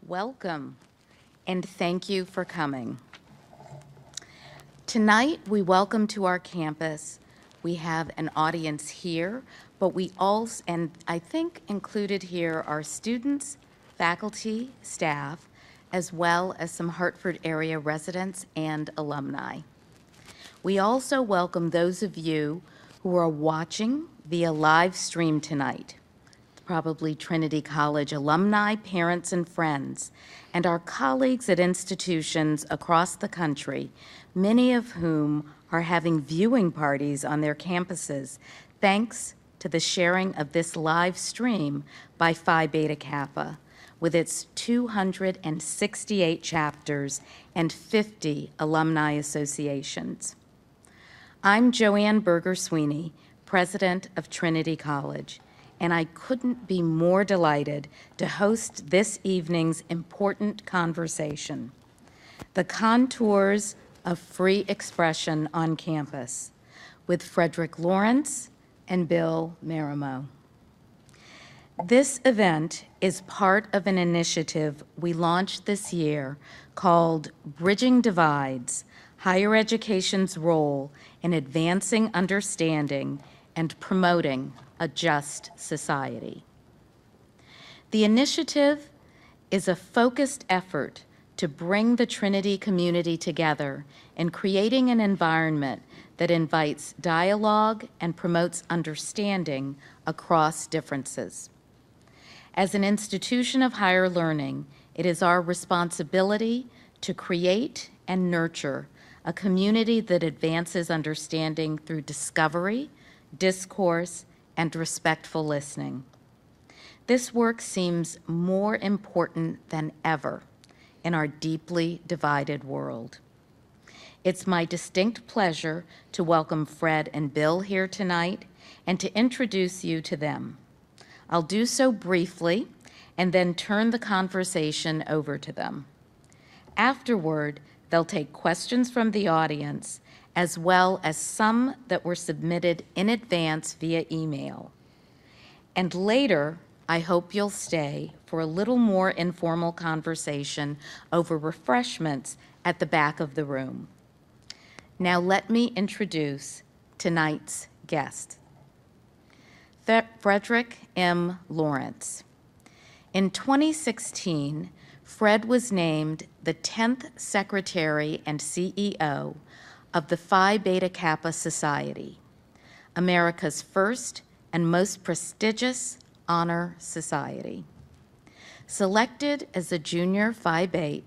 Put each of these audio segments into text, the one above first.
Welcome, and thank you for coming. Tonight, we welcome to our campus. We have an audience here, but we also, and I think included here are students, faculty, staff, as well as some Hartford area residents and alumni. We also welcome those of you who are watching via live stream tonight, probably Trinity College alumni, parents, and friends, and our colleagues at institutions across the country, many of whom are having viewing parties on their campuses, thanks to the sharing of this live stream by Phi Beta Kappa, with its 268 chapters and 50 alumni associations. I'm Joanne Berger-Sweeney, president of Trinity College, and I couldn't be more delighted to host this evening's important conversation, The Contours of Free Expression on Campus, with Frederick Lawrence and Bill Marimow. This event is part of an initiative we launched this year called Bridging Divides: Higher Education's Role in Advancing Understanding and Promoting a Just Society. The initiative is a focused effort to bring the Trinity community together in creating an environment that invites dialogue and promotes understanding across differences. As an institution of higher learning, it is our responsibility to create and nurture a community that advances understanding through discovery, discourse, and respectful listening. This work seems more important than ever in our deeply divided world. It's my distinct pleasure to welcome Fred and Bill here tonight and to introduce you to them. I'll do so briefly and then turn the conversation over to them. Afterward, they'll take questions from the audience, as well as some that were submitted in advance via email. And later, I hope you'll stay for a little more informal conversation over refreshments at the back of the room. Now let me introduce tonight's guest. Frederick M. Lawrence. In 2016, Fred was named the 10th Secretary and CEO of the Phi Beta Kappa Society, America's first and most prestigious honor society. Selected as a junior Phi Beta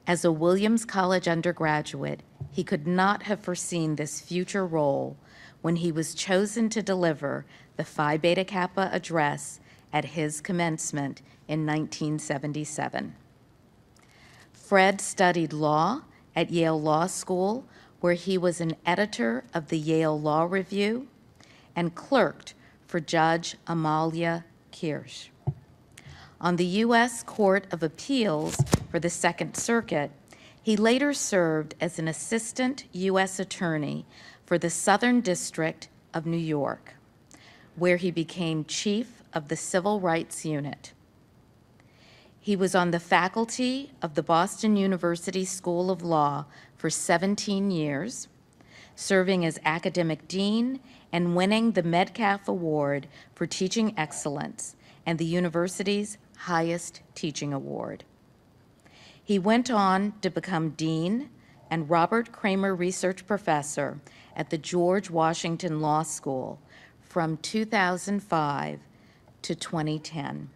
as a Williams College undergraduate, he could not have foreseen this future role when he was chosen to deliver the Phi Beta Kappa address at his commencement in 1977. Fred studied law at Yale Law School, where he was an editor of the Yale Law Review and clerked for Judge Amalia Kirsch. On the U.S. Court of Appeals for the Second Circuit, he later served as an assistant U.S. attorney for the Southern District of New York, where he became chief of the Civil Rights Unit. He was on the faculty of the Boston University School of Law for 17 years, serving as academic dean and winning the Metcalf Award for Teaching Excellence and the university's highest teaching award. He went on to become dean and Robert Kramer Research Professor at the George Washington Law School from 2005 to 2010.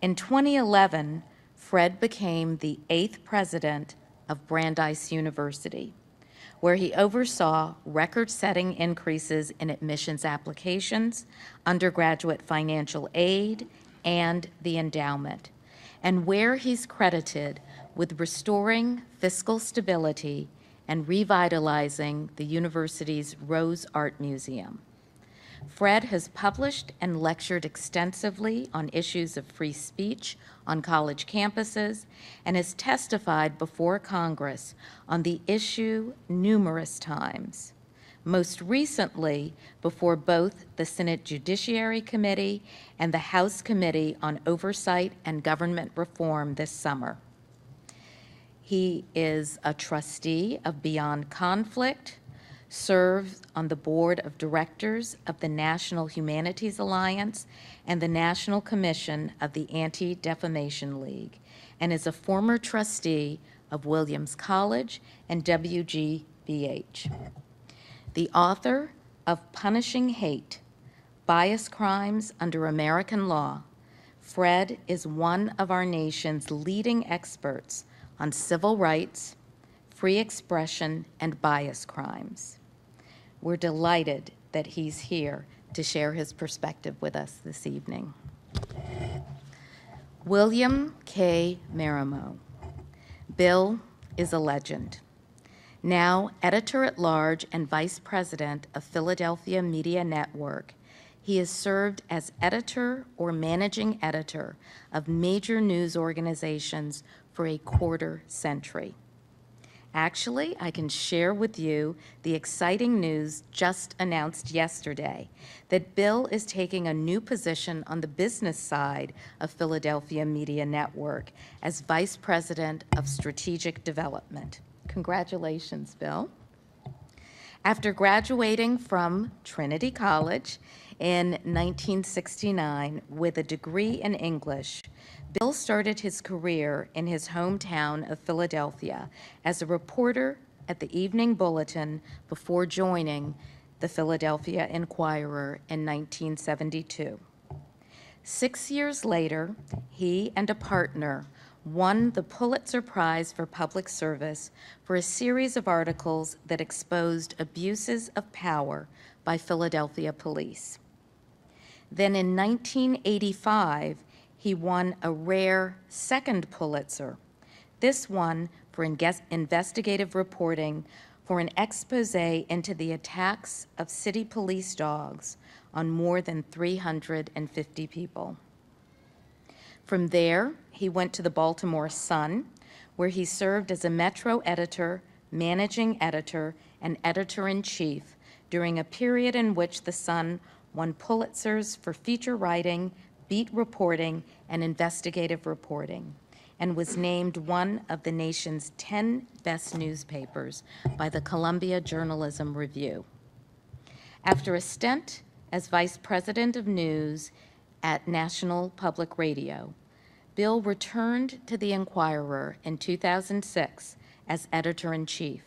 In 2011, Fred became the 8th president of Brandeis University, where he oversaw record-setting increases in admissions applications, undergraduate financial aid, and the endowment, and where he's credited with restoring fiscal stability and revitalizing the university's Rose Art Museum. Fred has published and lectured extensively on issues of free speech on college campuses and has testified before Congress on the issue numerous times. most recently before both the Senate Judiciary Committee and the House Committee on Oversight and Government Reform this summer. He is a trustee of Beyond Conflict, serves on the board of directors of the National Humanities Alliance and the National Commission of the Anti-Defamation League, and is a former trustee of Williams College and WGBH. The author of Punishing Hate, Bias Crimes Under American Law, Fred is one of our nation's leading experts on civil rights, free expression, and bias crimes. We're delighted that he's here to share his perspective with us this evening. William K. Marimow. Bill is a legend. Now editor-at-large and vice president of Philadelphia Media Network, he has served as editor or managing editor of major news organizations for a quarter century. Actually, I can share with you the exciting news just announced yesterday that Bill is taking a new position on the business side of Philadelphia Media Network as Vice President of Strategic Development. Congratulations, Bill. After graduating from Trinity College in 1969 with a degree in English, Bill started his career in his hometown of Philadelphia as a reporter at the Evening Bulletin before joining the Philadelphia Inquirer in 1972. 6 years later, he and a partner won the Pulitzer Prize for Public Service for a series of articles that exposed abuses of power by Philadelphia police. Then in 1985, he won a rare second Pulitzer, this one for investigative reporting for an expose into the attacks of city police dogs on more than 350 people. From there, he went to the Baltimore Sun, where he served as a Metro editor, managing editor, and editor-in-chief during a period in which the Sun won Pulitzers for feature writing, beat reporting, and investigative reporting, and was named one of the nation's 10 best newspapers by the Columbia Journalism Review. After a stint as Vice President of News at National Public Radio, Bill returned to the Inquirer in 2006 as editor-in-chief.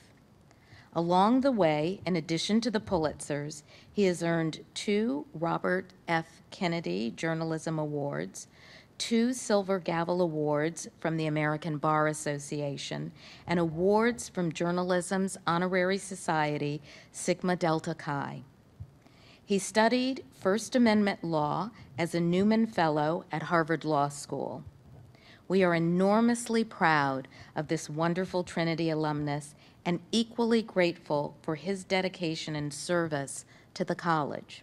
Along the way, in addition to the Pulitzers, he has earned 2 Robert F. Kennedy Journalism Awards, 2 Silver Gavel Awards from the American Bar Association, and awards from journalism's honorary society, Sigma Delta Chi. He studied First Amendment law as a Newman Fellow at Harvard Law School. We are enormously proud of this wonderful Trinity alumnus and equally grateful for his dedication and service to the college.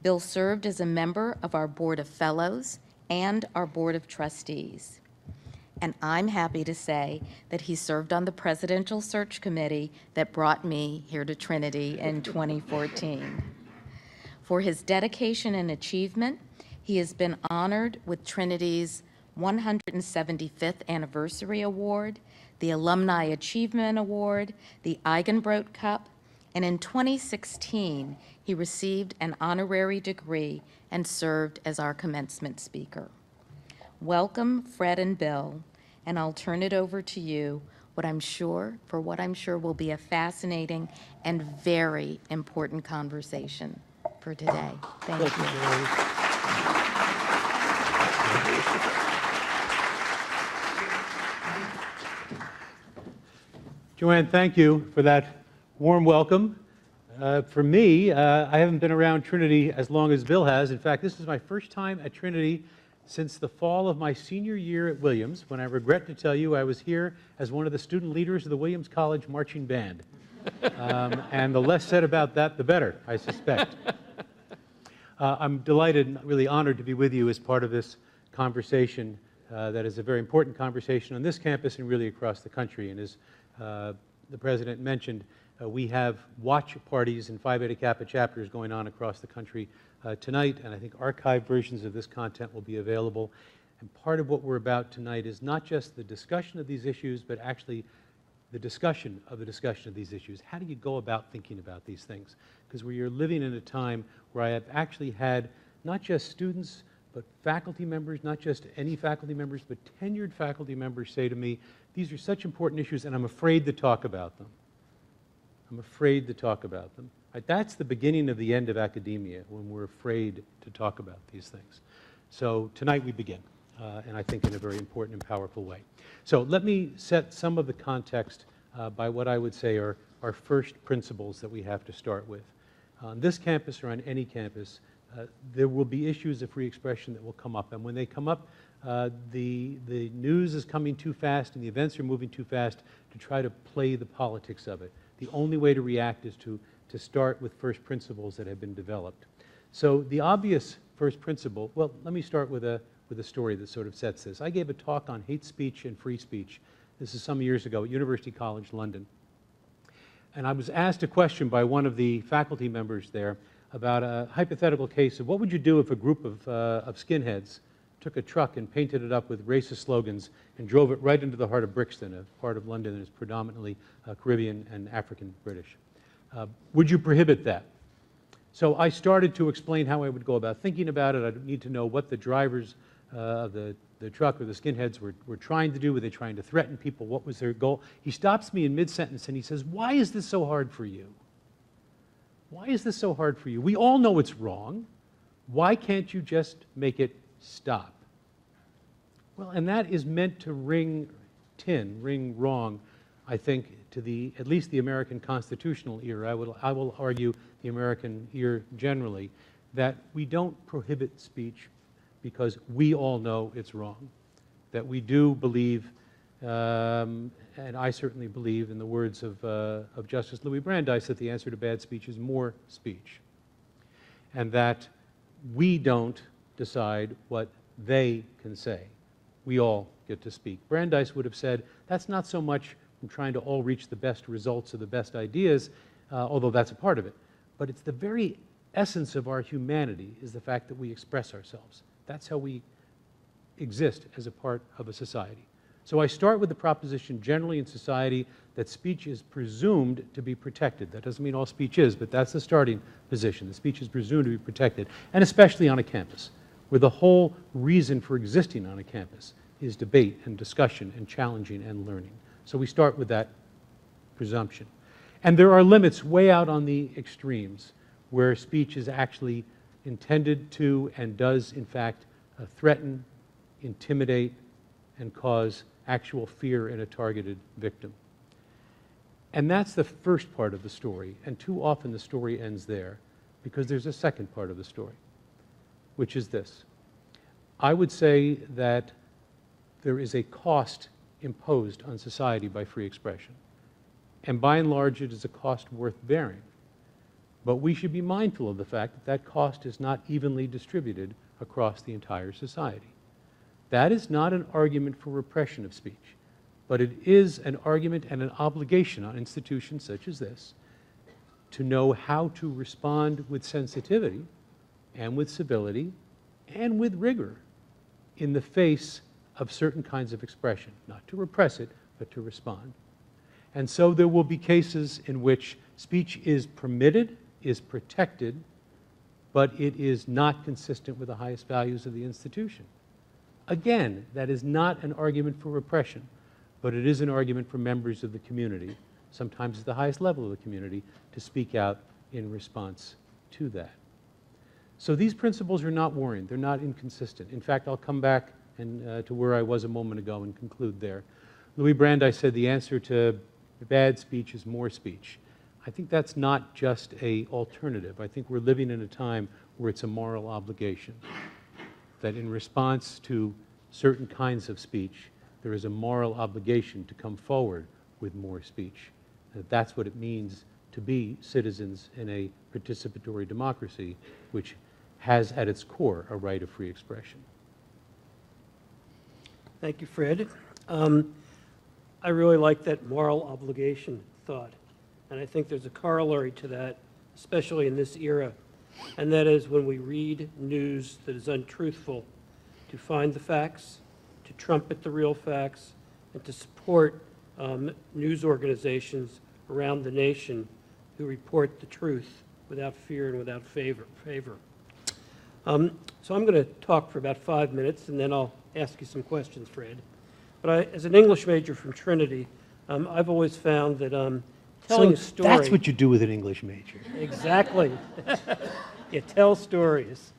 Bill served as a member of our Board of Fellows and our Board of Trustees. And I'm happy to say that he served on the Presidential Search Committee that brought me here to Trinity in 2014. For his dedication and achievement, he has been honored with Trinity's 175th Anniversary Award, the Alumni Achievement Award, the Eigenbrot Cup, and in 2016, he received an honorary degree and served as our commencement speaker. Welcome, Fred and Bill, and I'll turn it over to you, what I'm sure will be a fascinating and very important conversation for today. Thank you. Joanne, thank you for that warm welcome. For me, I haven't been around Trinity as long as Bill has. In fact, this is my first time at Trinity since the fall of my senior year at Williams, when I regret to tell you I was here as one of the student leaders of the Williams College Marching Band. And the less said about that, the better, I suspect. I'm delighted and really honored to be with you as part of this conversation that is a very important conversation on this campus and really across the country. And as the President mentioned, We have watch parties and Phi Beta Kappa chapters going on across the country tonight, and I think archived versions of this content will be available. And part of what we're about tonight is not just the discussion of these issues, but actually the discussion of these issues. How do you go about thinking about these things? Because we are living in a time where I have actually had not just students, but faculty members, not just any faculty members, but tenured faculty members say to me, these are such important issues and I'm afraid to talk about them. I'm afraid to talk about them. Right? That's the beginning of the end of academia, when we're afraid to talk about these things. So tonight we begin, and I think in a very important and powerful way. So let me set some of the context by what I would say are our first principles that we have to start with. On this campus or on any campus, there will be issues of free expression that will come up, and when they come up, the news is coming too fast and the events are moving too fast to try to play the politics of it. The only way to react is to start with first principles that have been developed. So the obvious first principle, well, let me start with a story that sort of sets this. I gave a talk on hate speech and free speech. This is some years ago at University College London. And I was asked a question by one of the faculty members there about a hypothetical case of what would you do if a group of skinheads took a truck and painted it up with racist slogans and drove it right into the heart of Brixton, a part of London that is predominantly Caribbean and African British. Would you prohibit that? So I started to explain how I would go about thinking about it. I'd need to know what the drivers of the truck or the skinheads were trying to do. Were they trying to threaten people? What was their goal? He stops me in mid-sentence and he says, "Why is this so hard for you? Why is this so hard for you? We all know it's wrong. Why can't you just make it stop?" Well, and that is meant to ring wrong, I think, to at least the American constitutional ear. I will argue the American ear generally, that we don't prohibit speech because we all know it's wrong. That we do believe, and I certainly believe in the words of Justice Louis Brandeis, that the answer to bad speech is more speech. And that we don't decide what they can say. We all get to speak. Brandeis would have said, that's not so much from trying to all reach the best results or the best ideas, although that's a part of it, but it's the very essence of our humanity is the fact that we express ourselves. That's how we exist as a part of a society. So I start with the proposition generally in society that speech is presumed to be protected. That doesn't mean all speech is, but that's the starting position. The speech is presumed to be protected, and especially on a campus, where the whole reason for existing on a campus is debate and discussion and challenging and learning. So we start with that presumption. And there are limits way out on the extremes where speech is actually intended to and does, in fact, threaten, intimidate, and cause actual fear in a targeted victim. And that's the first part of the story, and too often the story ends there because there's a second part of the story, which is this. I would say that there is a cost imposed on society by free expression, and by and large it is a cost worth bearing. But we should be mindful of the fact that that cost is not evenly distributed across the entire society. That is not an argument for repression of speech, but it is an argument and an obligation on institutions such as this to know how to respond with sensitivity and with civility and with rigor in the face of certain kinds of expression, not to repress it, but to respond. And so there will be cases in which speech is permitted, is protected, but it is not consistent with the highest values of the institution. Again, that is not an argument for repression, but it is an argument for members of the community, sometimes at the highest level of the community, to speak out in response to that. So these principles are not warring. They're not inconsistent. In fact, I'll come back to where I was a moment ago and conclude there. Louis Brandeis said the answer to bad speech is more speech. I think that's not just an alternative. I think we're living in a time where it's a moral obligation, that in response to certain kinds of speech, there is a moral obligation to come forward with more speech. That's what it means to be citizens in a participatory democracy, which has at its core a right of free expression. Thank you, Fred. I really like that moral obligation thought. and I think there's a corollary to that, especially in this era, and that is when we read news that is untruthful, to find the facts, to trumpet the real facts, and to support news organizations around the nation who report the truth without fear and without favor. So I'm going to talk for about 5 minutes, and then I'll ask you some questions, Fred. But as an English major from Trinity, I've always found that telling a story... That's what you do with an English major. Exactly. You tell stories.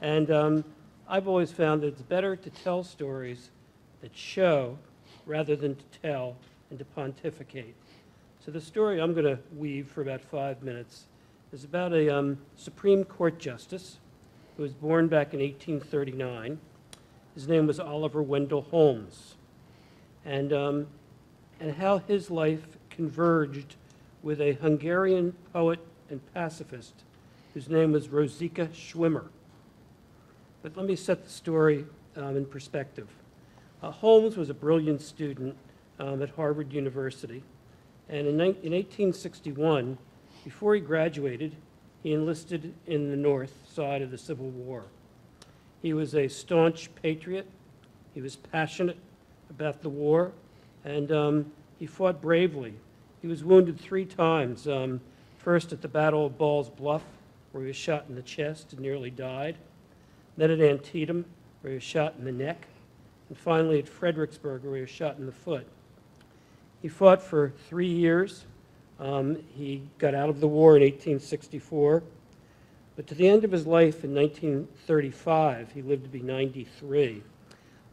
And I've always found that it's better to tell stories that show rather than to tell and to pontificate. So the story I'm going to weave for about 5 minutes is about a Supreme Court justice who was born back in 1839. His name was Oliver Wendell Holmes. And how his life converged with a Hungarian poet and pacifist whose name was Rosika Schwimmer. But let me set the story in perspective. Holmes was a brilliant student at Harvard University, and in 1861, before he graduated, he enlisted in the North side of the Civil War. He was a staunch patriot. He was passionate about the war, and he fought bravely. He was wounded 3 times, first at the Battle of Ball's Bluff, where he was shot in the chest and nearly died, then at Antietam, where he was shot in the neck, and finally at Fredericksburg, where he was shot in the foot. He fought for 3 years. He got out of the war in 1864, but to the end of his life in 1935, he lived to be 93.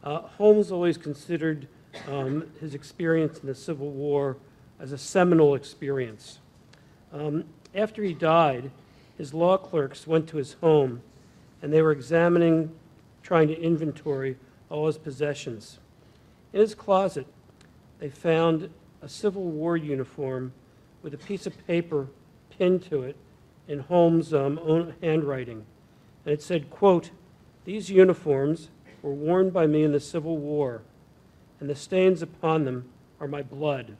Holmes always considered his experience in the Civil War as a seminal experience. After he died, his law clerks went to his home, and they were trying to inventory all his possessions. In his closet, they found a Civil War uniform with a piece of paper pinned to it in Holmes' own handwriting. And it said, quote, "These uniforms were worn by me in the Civil War, and the stains upon them are my blood."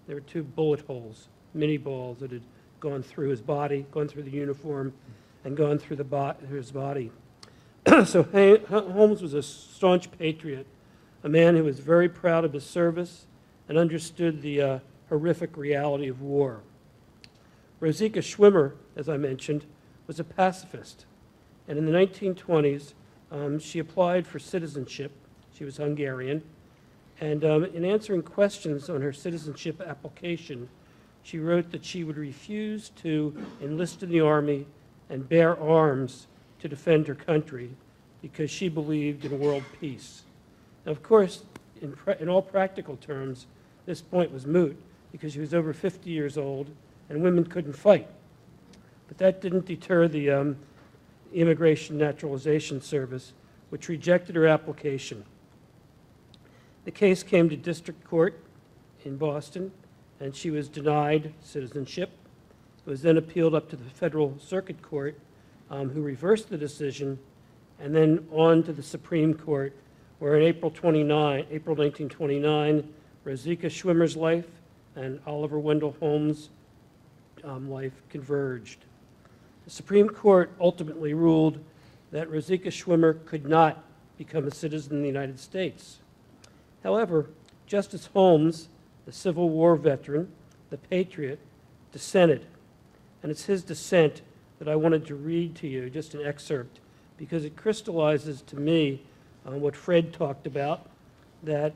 There were 2 bullet holes, mini balls that had gone through his body, gone through the uniform, and gone through his body. So Holmes was a staunch patriot, a man who was very proud of his service and understood the horrific reality of war. Rosika Schwimmer, as I mentioned, was a pacifist, and in the 1920s, she applied for citizenship. She was Hungarian, and in answering questions on her citizenship application, she wrote that she would refuse to enlist in the army and bear arms to defend her country because she believed in world peace. Now, of course, in all practical terms, this point was moot because she was over 50 years old and women couldn't fight. But that didn't deter the Immigration Naturalization Service, which rejected her application. The case came to district court in Boston, and she was denied citizenship. It was then appealed up to the Federal Circuit Court, who reversed the decision, and then on to the Supreme Court, where in April 1929, Rosika Schwimmer's life and Oliver Wendell Holmes' life converged. The Supreme Court ultimately ruled that Rosika Schwimmer could not become a citizen of the United States. However, Justice Holmes, the Civil War veteran, the patriot, dissented. And it's his dissent that I wanted to read to you, just an excerpt, because it crystallizes to me what Fred talked about, that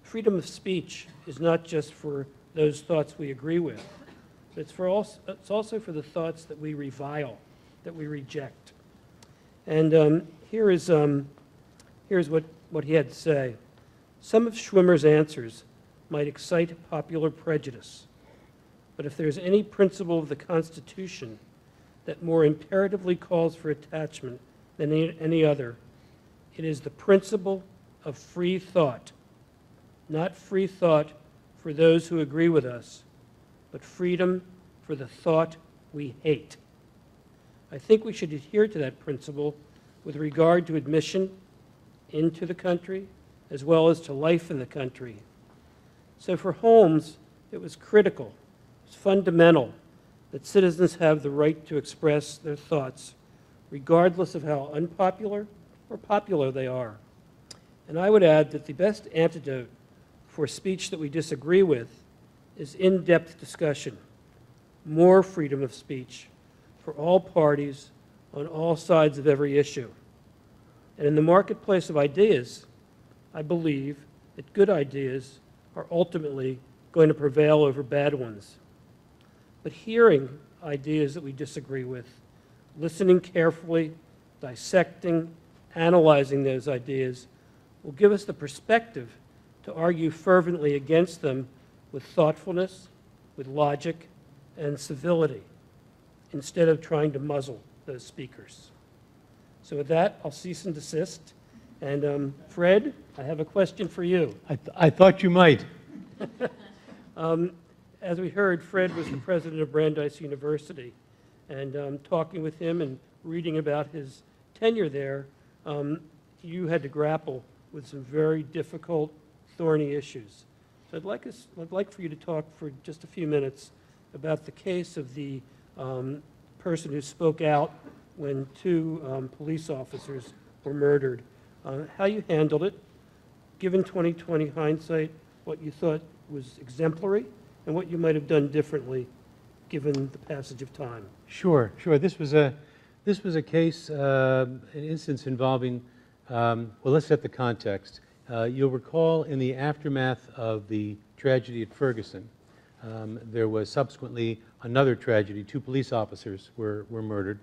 freedom of speech is not just for those thoughts we agree with, but it's also for the thoughts that we revile, that we reject. And here's what he had to say. Some of Schwimmer's answers might excite popular prejudice, but if there's any principle of the Constitution that more imperatively calls for attachment than any other, it is the principle of free thought. Not free thought for those who agree with us, but freedom for the thought we hate. I think we should adhere to that principle with regard to admission into the country, as well as to life in the country. So for Holmes, it was critical, It's fundamental that citizens have the right to express their thoughts, regardless of how unpopular or popular they are. And I would add that the best antidote for speech that we disagree with is in-depth discussion, more freedom of speech for all parties on all sides of every issue. And in the marketplace of ideas, I believe that good ideas are ultimately going to prevail over bad ones. But hearing ideas that we disagree with, listening carefully, dissecting, analyzing those ideas will give us the perspective to argue fervently against them with thoughtfulness, with logic, and civility, instead of trying to muzzle those speakers. So with that, I'll cease and desist. And Fred, I have a question for you. I thought you might. As we heard, Fred was the president of Brandeis University. And talking with him and reading about his tenure there, you had to grapple with some very difficult, thorny issues. So I'd like for you to talk for just a few minutes about the case of the person who spoke out when two police officers were murdered, how you handled it, given 20/20 hindsight, what you thought was exemplary, and what you might have done differently given the passage of time. Sure. This was a case, an instance involving, well, let's set the context. You'll recall in the aftermath of the tragedy at Ferguson, there was subsequently another tragedy. Two police officers were murdered.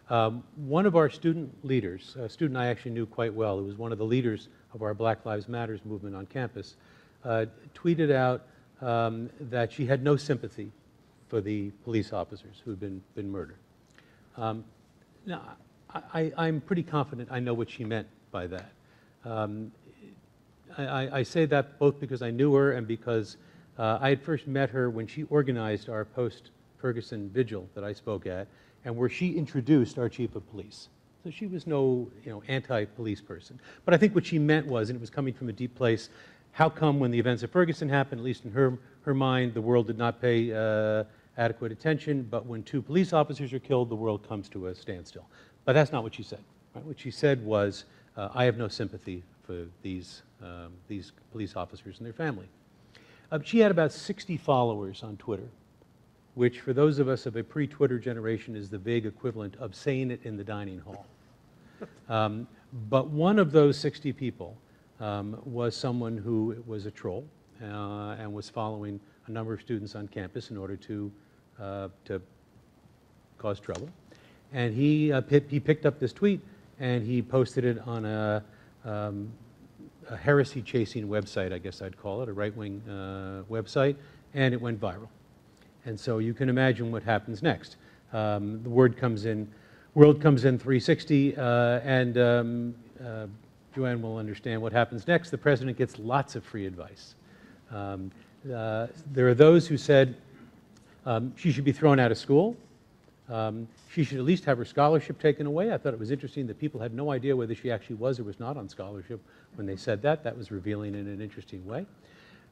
One of our student leaders, a student I actually knew quite well, who was one of the leaders of our Black Lives Matters movement on campus, tweeted out that she had no sympathy for the police officers who had been murdered. Now, I'm pretty confident I know what she meant by that. I say that both because I knew her and because I had first met her when she organized our post-Ferguson vigil that I spoke at, and where she introduced our chief of police. So she was no anti-police person. But I think what she meant was, and it was coming from a deep place, how come when the events of Ferguson happened, at least in her mind, the world did not pay adequate attention, but when two police officers are killed, the world comes to a standstill. But that's not what she said. Right? What she said was, I have no sympathy for these police officers and their family. She had about 60 followers on Twitter, which for those of us of a pre-Twitter generation is the vague equivalent of saying it in the dining hall. But one of those 60 people was someone who was a troll and was following a number of students on campus in order to cause trouble. And he picked up this tweet and he posted it on a heresy-chasing website, I guess I'd call it, a right-wing website, and it went viral. And so you can imagine what happens next. The world comes in 360, and Joanne will understand what happens next. The president gets lots of free advice. There are those who said she should be thrown out of school. She should at least have her scholarship taken away. I thought it was interesting that people had no idea whether she actually was or was not on scholarship when they said that. That was revealing in an interesting way.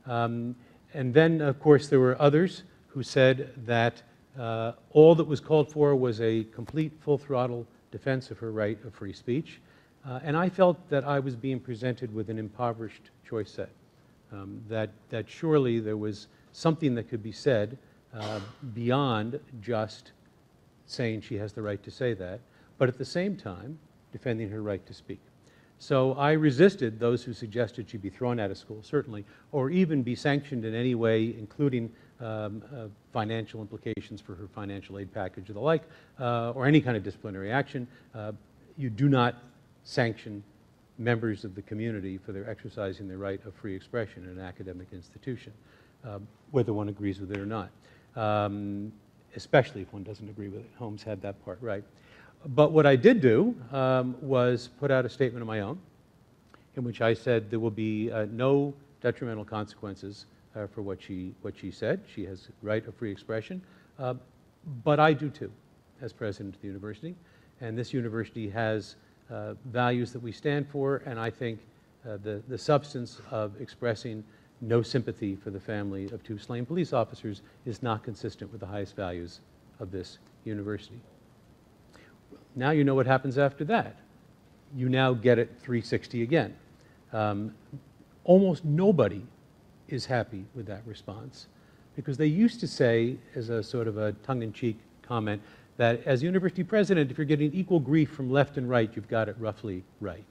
And then, of course, there were others who said that all that was called for was a complete, full-throttle defense of her right of free speech. And I felt that I was being presented with an impoverished choice set, that surely there was something that could be said beyond just saying she has the right to say that, but at the same time, defending her right to speak. So I resisted those who suggested she be thrown out of school, certainly, or even be sanctioned in any way, including financial implications for her financial aid package or the like, or any kind of disciplinary action. You do not sanction members of the community for their exercising their right of free expression in an academic institution, whether one agrees with it or not, especially if one doesn't agree with it. Holmes had that part right. But what I did do was put out a statement of my own in which I said there will be no detrimental consequences for what she said. She has right of free expression, but I do too, as president of the university. And this university has values that we stand for, and I think the substance of expressing no sympathy for the family of 2 slain police officers is not consistent with the highest values of this university. Now you know what happens after that. You now get it 360 again. Almost nobody is happy with that response, because they used to say, as a sort of a tongue-in-cheek comment, that as university president, if you're getting equal grief from left and right, you've got it roughly right.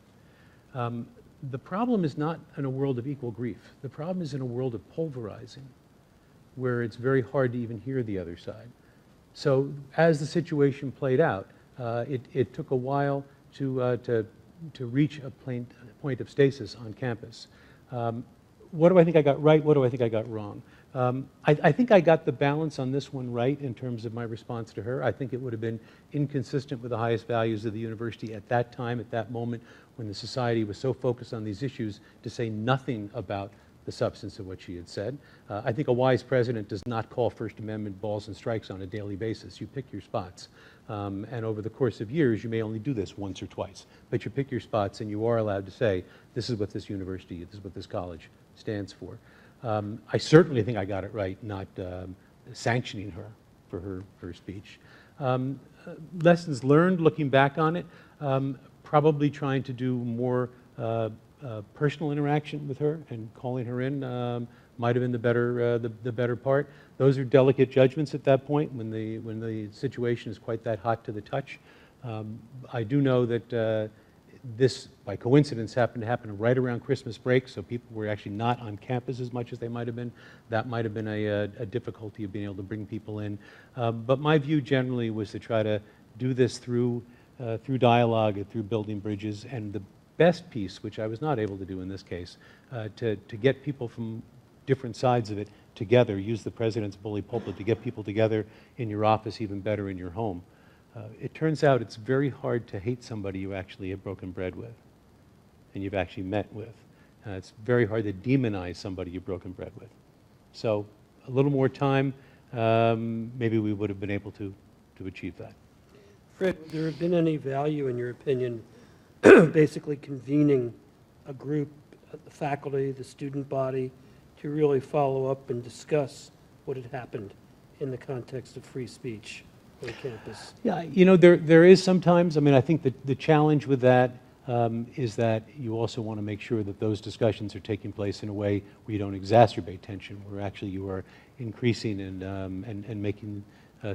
The problem is not in a world of equal grief. The problem is in a world of pulverizing, where it's very hard to even hear the other side. So as the situation played out, it took a while to reach a point of stasis on campus. What do I think I got right? What do I think I got wrong? I think I got the balance on this one right in terms of my response to her. I think it would have been inconsistent with the highest values of the university at that time, at that moment, when the society was so focused on these issues, to say nothing about the substance of what she had said. I think a wise president does not call First Amendment balls and strikes on a daily basis. You pick your spots. And over the course of years, you may only do this once or twice. But you pick your spots, and you are allowed to say, this is what this university, this is what this college stands for. I certainly think I got it right, not sanctioning her for her speech. Lessons learned, looking back on it, probably trying to do more personal interaction with her and calling her in might have been the better part. Those are delicate judgments at that point when the situation is quite that hot to the touch. I do know that this, by coincidence, happened to happen right around Christmas break, so people were actually not on campus as much as they might have been. That might have been a difficulty of being able to bring people in. But my view generally was to try to do this through dialogue and through building bridges. And the best piece, which I was not able to do in this case, to get people from different sides of it together, use the president's bully pulpit to get people together in your office, even better in your home. It turns out it's very hard to hate somebody you actually have broken bread with and you've actually met with. It's very hard to demonize somebody you've broken bread with. So a little more time, maybe we would have been able to achieve that. Fred, would there have been any value, in your opinion, basically convening a group, the faculty, the student body, to really follow up and discuss what had happened in the context of free speech on campus? Yeah, you know, there is sometimes. I mean, I think the challenge with that is that you also want to make sure that those discussions are taking place in a way where you don't exacerbate tension, where actually you are increasing and making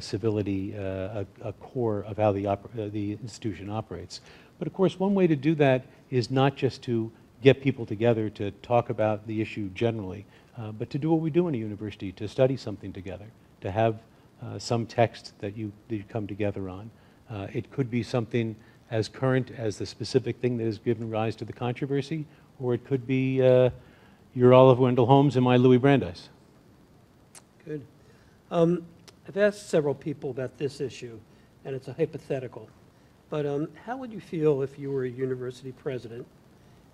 civility a core of how the institution operates. But of course, one way to do that is not just to get people together to talk about the issue generally, but to do what we do in a university, to study something together, to have some text that you come together on. It could be something as current as the specific thing that has given rise to the controversy, or it could be your Olive Wendell Holmes and my Louis Brandeis. Good. I've asked several people about this issue, and it's a hypothetical. But how would you feel if you were a university president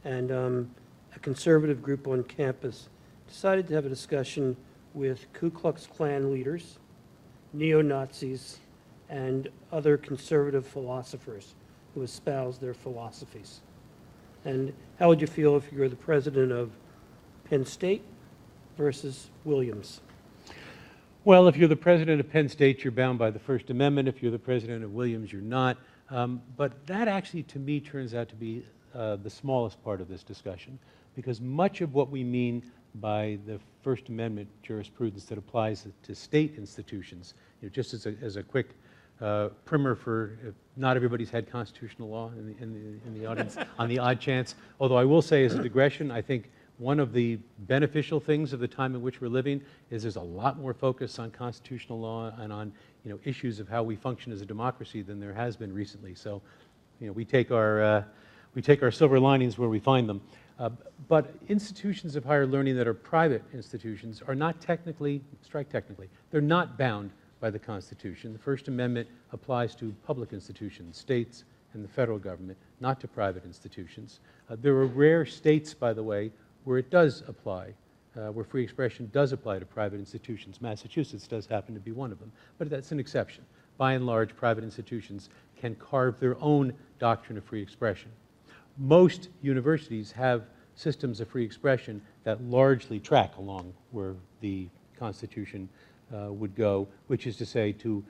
and a conservative group on campus decided to have a discussion with Ku Klux Klan leaders, neo-Nazis, and other conservative philosophers who espouse their philosophies? And how would you feel if you were the president of Penn State versus Williams? Well, if you're the president of Penn State, you're bound by the First Amendment. If you're the president of Williams, you're not. But that actually, to me, turns out to be the smallest part of this discussion, because much of what we mean by the First Amendment jurisprudence that applies to state institutions, you know, just as a quick primer for not everybody's had constitutional law in the audience on the odd chance. Although I will say, as a digression, I think one of the beneficial things of the time in which we're living is there's a lot more focus on constitutional law and on, you know, issues of how we function as a democracy than there has been recently. So, you know, we take our silver linings where we find them. But institutions of higher learning that are private institutions are not technically, they're not bound by the Constitution. The First Amendment applies to public institutions, states and the federal government, not to private institutions. There are rare states, by the way, where it does apply, where free expression does apply to private institutions. Massachusetts does happen to be one of them, but that's an exception. By and large, private institutions can carve their own doctrine of free expression. Most universities have systems of free expression that largely track along where the Constitution would go, which is to say to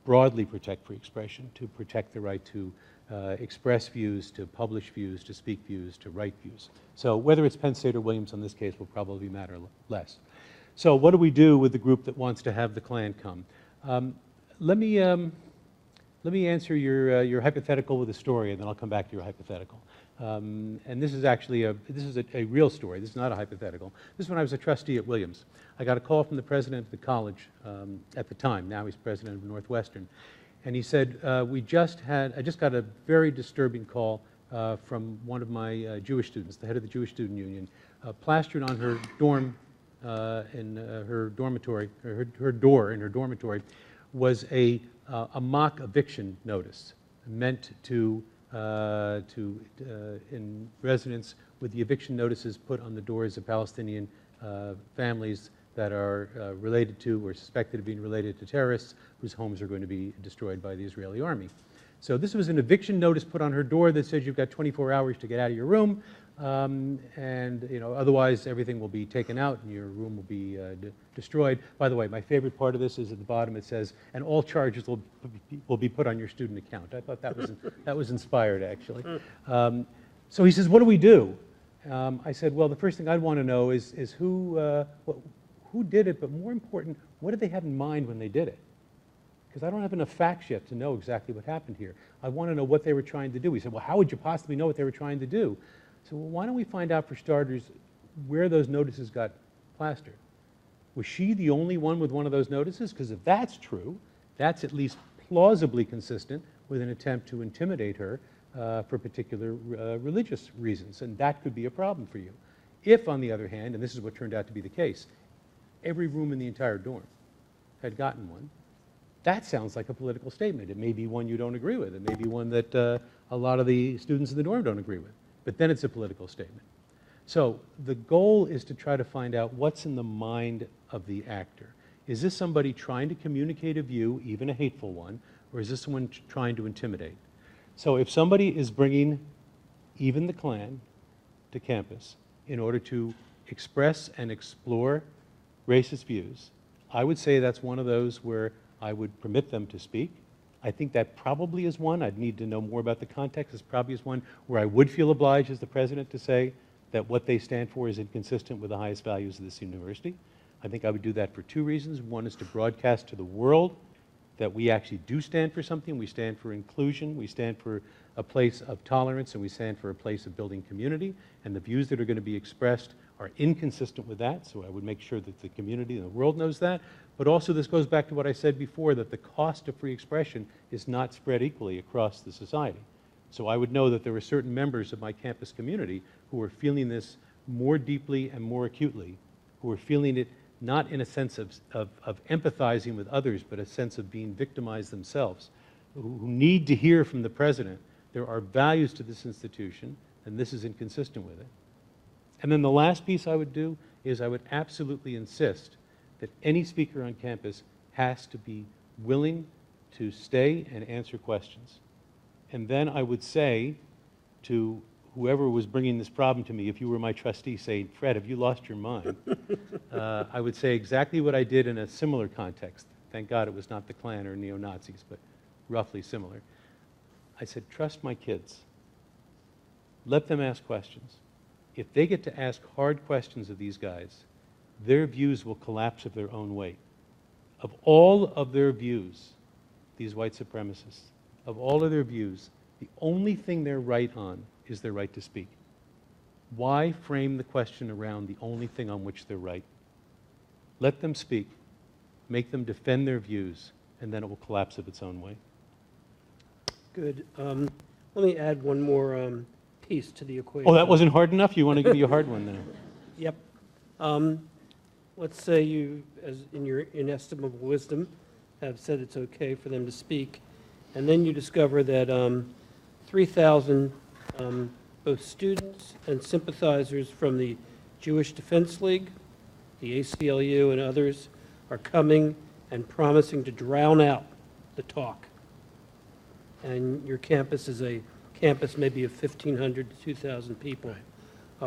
broadly protect free expression, to protect the right to express views, to publish views, to speak views, to write views. So whether it's Penn State or Williams in this case will probably matter less. So what do we do with the group that wants to have the Klan come? Let me answer your hypothetical with a story, and then I'll come back to your hypothetical. And this is actually a real story. This is not a hypothetical. This is when I was a trustee at Williams. I got a call from the president of the college at the time. Now he's president of Northwestern. And he said, I just got a very disturbing call from one of my Jewish students, the head of the Jewish Student Union, plastered on her dorm in her dormitory, or her door in her dormitory, was a mock eviction notice meant to in residence with the eviction notices put on the doors of Palestinian families that are related to or suspected of being related to terrorists whose homes are going to be destroyed by the Israeli army. So this was an eviction notice put on her door that says you've got 24 hours to get out of your room, and otherwise everything will be taken out and your room will be destroyed. By the way, my favorite part of this is at the bottom it says, and all charges will be put on your student account. I thought that was inspired, actually. So he says, what do we do? I said, well, the first thing I'd want to know is who did it, but more important, what did they have in mind when they did it? Because I don't have enough facts yet to know exactly what happened here. I want to know what they were trying to do. He said, well, how would you possibly know what they were trying to do? So well, why don't we find out, for starters, where those notices got plastered? Was she the only one with one of those notices? Because if that's true, that's at least plausibly consistent with an attempt to intimidate her for particular religious reasons, and that could be a problem for you. If, on the other hand, and this is what turned out to be the case, every room in the entire dorm had gotten one, that sounds like a political statement. It may be one you don't agree with. It may be one that a lot of the students in the dorm don't agree with. But then it's a political statement. So the goal is to try to find out what's in the mind of the actor. Is this somebody trying to communicate a view, even a hateful one, or is this someone trying to intimidate? So if somebody is bringing even the Klan to campus in order to express and explore racist views, I would say that's one of those where I would permit them to speak. I think that probably is one. I'd need to know more about the context. This probably is one where I would feel obliged as the president to say that what they stand for is inconsistent with the highest values of this university. I think I would do that for two reasons. One is to broadcast to the world that we actually do stand for something. We stand for inclusion. We stand for a place of tolerance, and we stand for a place of building community. And the views that are going to be expressed are inconsistent with that, so I would make sure that the community and the world knows that. But also this goes back to what I said before, that the cost of free expression is not spread equally across the society. So I would know that there were certain members of my campus community who were feeling this more deeply and more acutely, who were feeling it not in a sense of empathizing with others, but a sense of being victimized themselves, who need to hear from the president, there are values to this institution, and this is inconsistent with it. And then the last piece I would do is I would absolutely insist that any speaker on campus has to be willing to stay and answer questions. And then I would say to whoever was bringing this problem to me, if you were my trustee, saying, Fred, have you lost your mind? I would say exactly what I did in a similar context. Thank God it was not the Klan or neo-Nazis, but roughly similar. I said, trust my kids. Let them ask questions. If they get to ask hard questions of these guys, their views will collapse of their own weight. Of all of their views, these white supremacists, of all of their views, the only thing they're right on is their right to speak. Why frame the question around the only thing on which they're right? Let them speak, make them defend their views, and then it will collapse of its own way. Good. Let me add one more piece to the equation. Oh, that wasn't hard enough? You want to give me a hard one then? Yep. Let's say you, as in your inestimable wisdom, have said it's okay for them to speak, and then you discover that 3,000 both students and sympathizers from the Jewish Defense League, the ACLU, and others are coming and promising to drown out the talk. And your campus is a campus maybe of 1,500 to 2,000 people.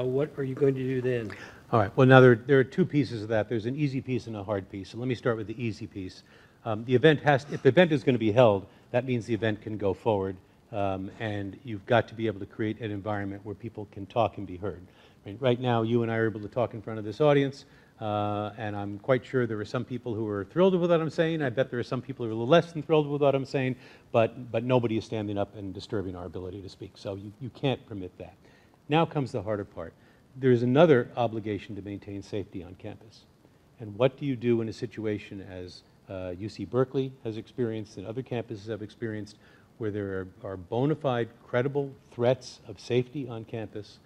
what are you going to do then? All right. Well, now there are two pieces of that. There's an easy piece and a hard piece. So let me start with the easy piece. If the event is going to be held, that means the event can go forward, and you've got to be able to create an environment where people can talk and be heard. Right now, you and I are able to talk in front of this audience, and I'm quite sure there are some people who are thrilled with what I'm saying. I bet there are some people who are a little less than thrilled with what I'm saying, but nobody is standing up and disturbing our ability to speak. So you can't permit that. Now comes the harder part. There's another obligation to maintain safety on campus. And what do you do in a situation as UC Berkeley has experienced and other campuses have experienced, where there are bona fide, credible threats of safety on campus,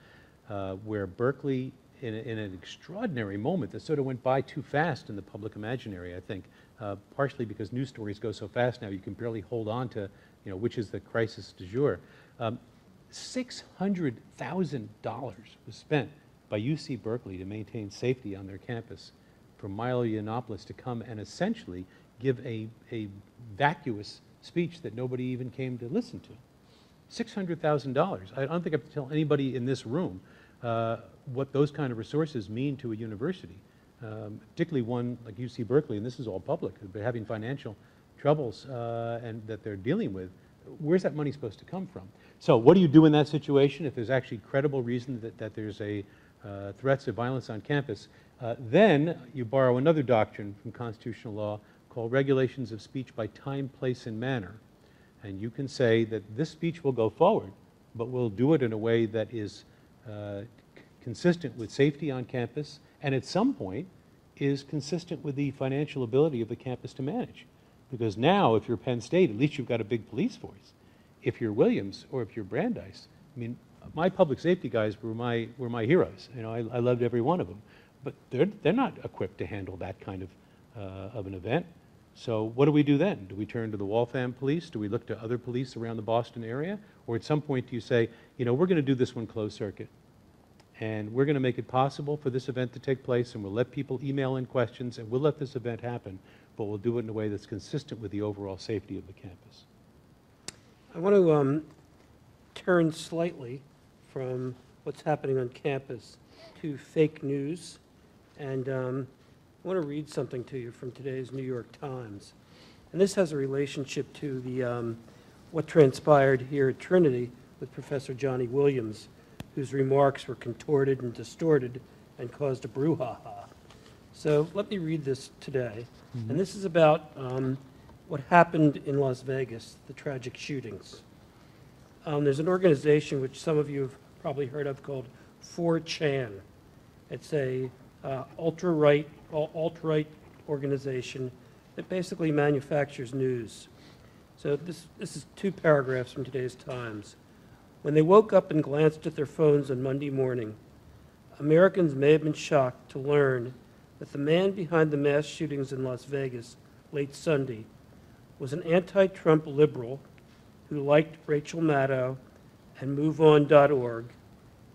where Berkeley, in an extraordinary moment that sort of went by too fast in the public imaginary, I think, partially because news stories go so fast now you can barely hold on to, which is the crisis du jour. $600,000 was spent by UC Berkeley to maintain safety on their campus for Milo Yiannopoulos to come and essentially give a vacuous speech that nobody even came to listen to. $600,000. I don't think I have to tell anybody in this room what those kind of resources mean to a university, particularly one like UC Berkeley, and this is all public, but having financial troubles and that they're dealing with. Where's that money supposed to come from? So what do you do in that situation if there's actually credible reason that there's threats of violence on campus? Then you borrow another doctrine from constitutional law called regulations of speech by time, place, and manner. And you can say that this speech will go forward, but we'll do it in a way that is consistent with safety on campus, and at some point is consistent with the financial ability of the campus to manage. Because now, if you're Penn State, at least you've got a big police force. If you're Williams or if you're Brandeis, I mean, my public safety guys were my heroes. I loved every one of them. But they're not equipped to handle that kind of an event. So what do we do then? Do we turn to the Waltham police? Do we look to other police around the Boston area? Or at some point do you say, we're going to do this one closed circuit, and we're going to make it possible for this event to take place, and we'll let people email in questions, and we'll let this event happen, but we'll do it in a way that's consistent with the overall safety of the campus. I want to turn slightly from what's happening on campus to fake news, and I want to read something to you from today's New York Times. And this has a relationship to the what transpired here at Trinity with Professor Johnny Williams, whose remarks were contorted and distorted and caused a brouhaha. So let me read this today. Mm-hmm. And this is about what happened in Las Vegas, the tragic shootings. There's an organization which some of you have probably heard of called 4chan. It's a alt-right organization that basically manufactures news. So this is 2 paragraphs from today's Times. When they woke up and glanced at their phones on Monday morning, Americans may have been shocked to learn that the man behind the mass shootings in Las Vegas late Sunday was an anti-Trump liberal who liked Rachel Maddow and MoveOn.org,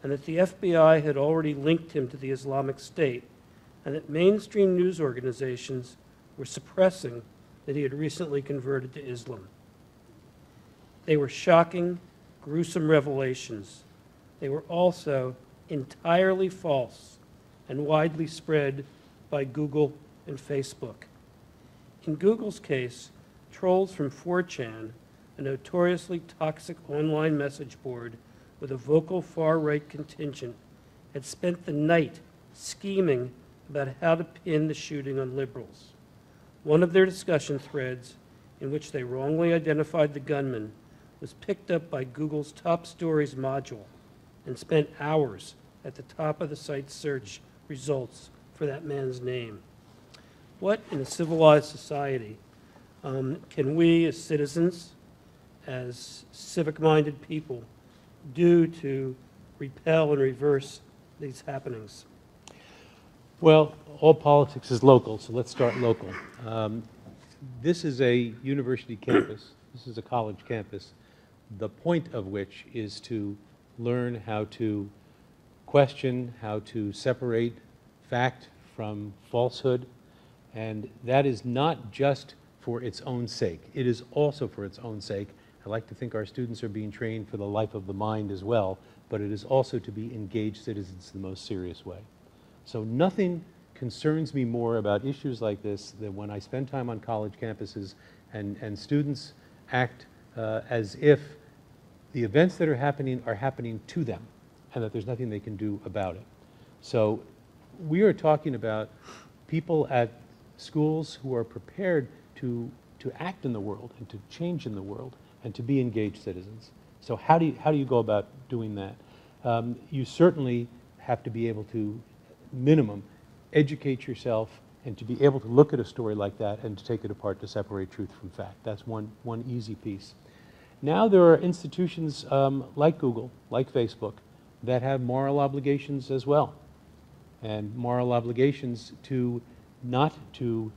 and that the FBI had already linked him to the Islamic State, and that mainstream news organizations were suppressing that he had recently converted to Islam. They were shocking, gruesome revelations. They were also entirely false and widely spread by Google and Facebook. In Google's case, trolls from 4chan, a notoriously toxic online message board with a vocal far-right contingent, had spent the night scheming about how to pin the shooting on liberals. One of their discussion threads, in which they wrongly identified the gunman, was picked up by Google's Top Stories module and spent hours at the top of the site's search results for that man's name. What, in a civilized society, can we as citizens, as civic-minded people, do to repel and reverse these happenings? Well, all politics is local, so let's start local. This is a university campus. This is a college campus, the point of which is to learn how to question, how to separate fact from falsehood, and that is not just for its own sake. It is also for its own sake. I like to think our students are being trained for the life of the mind as well, but it is also to be engaged citizens in the most serious way. So nothing concerns me more about issues like this than when I spend time on college campuses and students act as if the events that are happening to them and that there's nothing they can do about it. So we are talking about people at schools who are prepared to act in the world and to change in the world and to be engaged citizens. So how do you go about doing that? You certainly have to be able to, minimum, educate yourself and to be able to look at a story like that and to take it apart to separate truth from fact. That's one easy piece. Now there are institutions like Google, like Facebook, that have moral obligations as well. And moral obligations to not to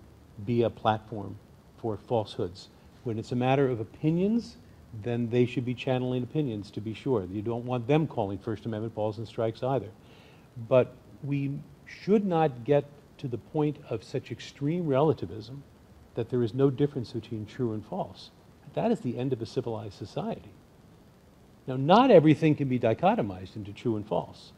be a platform for falsehoods. When it's a matter of opinions, then they should be channeling opinions, to be sure. You don't want them calling First Amendment balls and strikes either. But we should not get to the point of such extreme relativism that there is no difference between true and false. That is the end of a civilized society. Now, not everything can be dichotomized into true and false.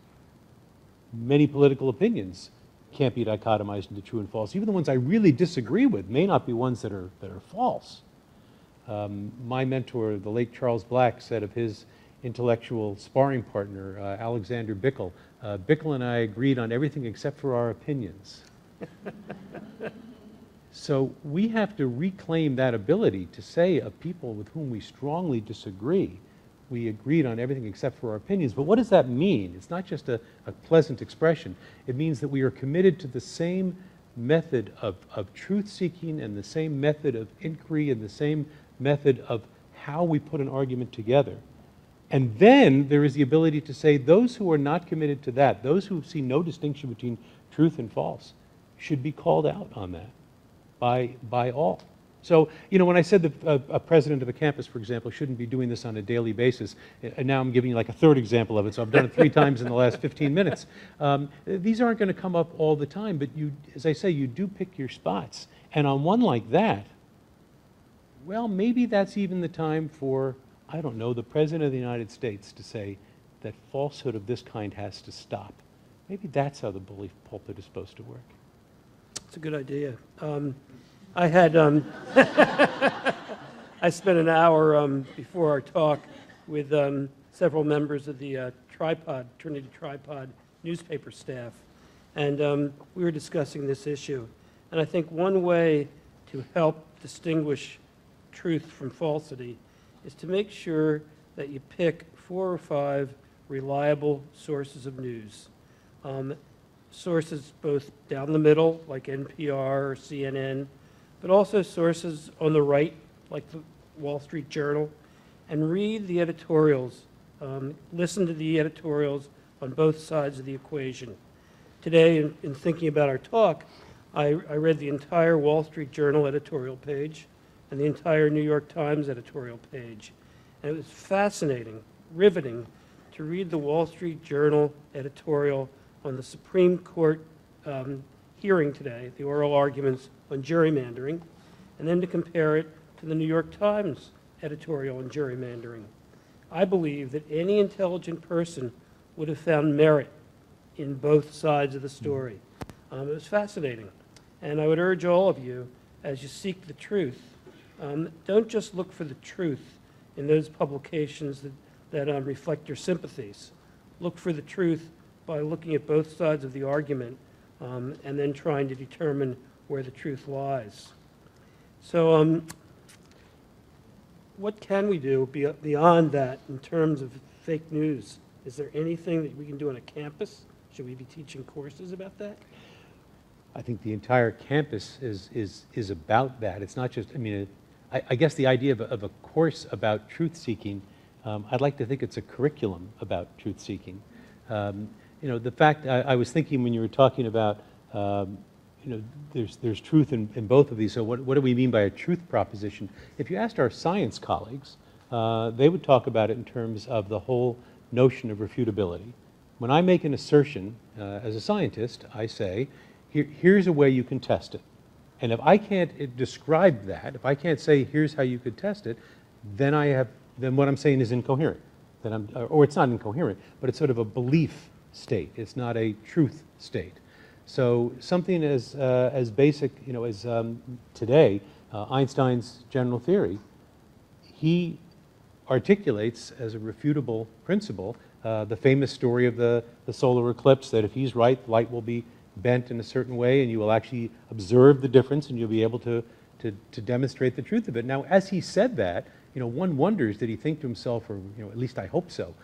Many political opinions can't be dichotomized into true and false. Even the ones I really disagree with may not be ones that are false. My mentor, the late Charles Black, said of his intellectual sparring partner, Alexander Bickel, Bickel and I agreed on everything except for our opinions. So we have to reclaim that ability to say of people with whom we strongly disagree, we agreed on everything except for our opinions. But what does that mean? It's not just a pleasant expression. It means that we are committed to the same method of truth-seeking and the same method of inquiry and the same method of how we put an argument together. And then there is the ability to say those who are not committed to that, those who see no distinction between truth and false, should be called out on that by all. So, you know, when I said that a president of a campus, for example, shouldn't be doing this on a daily basis, and now I'm giving you like a third example of it, so I've done it 3 times in the last 15 minutes. These aren't going to come up all the time, but you, as I say, you do pick your spots. And on one like that, well, maybe that's even the time for, I don't know, the President of the United States to say that falsehood of this kind has to stop. Maybe that's how the bully pulpit is supposed to work. It's a good idea. I had, I spent an hour before our talk with several members of the Trinity Tripod newspaper staff, and we were discussing this issue. And I think one way to help distinguish truth from falsity is to make sure that you pick 4 or 5 reliable sources of news. Sources both down the middle, like NPR or CNN, but also sources on the right, like the Wall Street Journal, and read the editorials, listen to the editorials on both sides of the equation. Today, in thinking about our talk, I read the entire Wall Street Journal editorial page and the entire New York Times editorial page. And it was fascinating, riveting, to read the Wall Street Journal editorial on the Supreme Court hearing today, the oral arguments on gerrymandering, and then to compare it to the New York Times editorial on gerrymandering. I believe that any intelligent person would have found merit in both sides of the story. It was fascinating. And I would urge all of you, as you seek the truth, don't just look for the truth in those publications that reflect your sympathies. Look for the truth by looking at both sides of the argument and then trying to determine where the truth lies. So what can we do beyond that in terms of fake news? Is there anything that we can do on a campus? Should we be teaching courses about that? I think the entire campus is about that. It's not just, I mean, I guess the idea of a course about truth-seeking, I'd like to think it's a curriculum about truth-seeking. You know, the fact, I was thinking when you were talking about, you know, there's truth in both of these, so what do we mean by a truth proposition? If you asked our science colleagues, they would talk about it in terms of the whole notion of refutability. When I make an assertion as a scientist, I say, here's a way you can test it. And if I can't describe that, if I can't say here's how you could test it, then what I'm saying is incoherent. that I'm, or it's not incoherent, but it's sort of a belief state. It's not a truth state. So something as basic, as today, Einstein's general theory, he articulates as a refutable principle the famous story of the solar eclipse, that if he's right, light will be bent in a certain way, and you will actually observe the difference, and you'll be able to demonstrate the truth of it. Now, as he said that, one wonders, did he think to himself, or at least I hope so?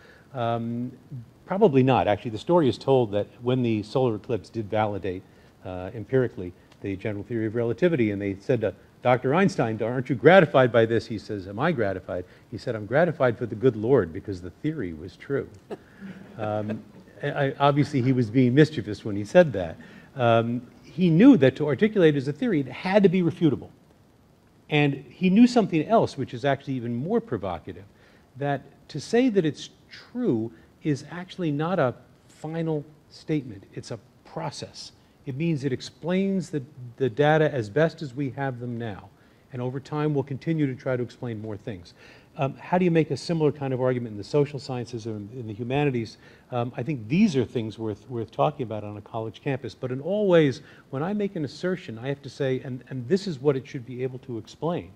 Probably not. Actually, the story is told that when the solar eclipse did validate empirically the general theory of relativity, and they said to Dr. Einstein, aren't you gratified by this? He says, am I gratified? He said, I'm gratified for the good Lord because the theory was true. Obviously, he was being mischievous when he said that. He knew that to articulate as a theory, it had to be refutable. And he knew something else, which is actually even more provocative, that to say that it's true is actually not a final statement. It's a process. It means it explains the data as best as we have them now. And over time, we'll continue to try to explain more things. How do you make a similar kind of argument in the social sciences or in the humanities? I think these are things worth talking about on a college campus. But in all ways, when I make an assertion, I have to say, and this is what it should be able to explain.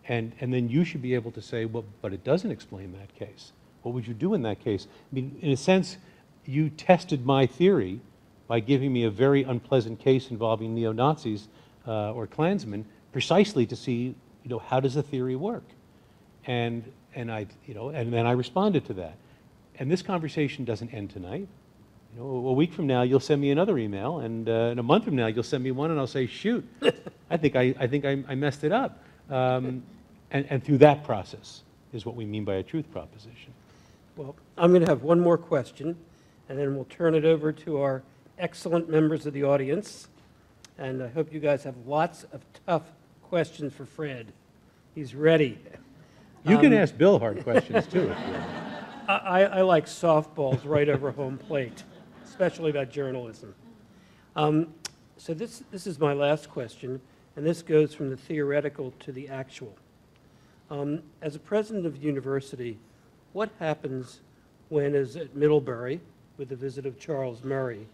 And then you should be able to say, well, but it doesn't explain that case. What would you do in that case? I mean, in a sense, you tested my theory by giving me a very unpleasant case involving neo-Nazis or Klansmen, precisely to see, how does the theory work? And then I responded to that. And this conversation doesn't end tonight. A week from now, you'll send me another email, and in a month from now, you'll send me one, and I'll say, shoot, I think I messed it up. And through that process is what we mean by a truth proposition. Well, I'm going to have one more question, and then we'll turn it over to our excellent members of the audience. And I hope you guys have lots of tough questions for Fred. He's ready. You can ask Bill hard questions, too. I like softballs right over home plate, especially about journalism. So this is my last question, and this goes from the theoretical to the actual. As a president of the university, what happens when, as at Middlebury, with the visit of Charles Murray,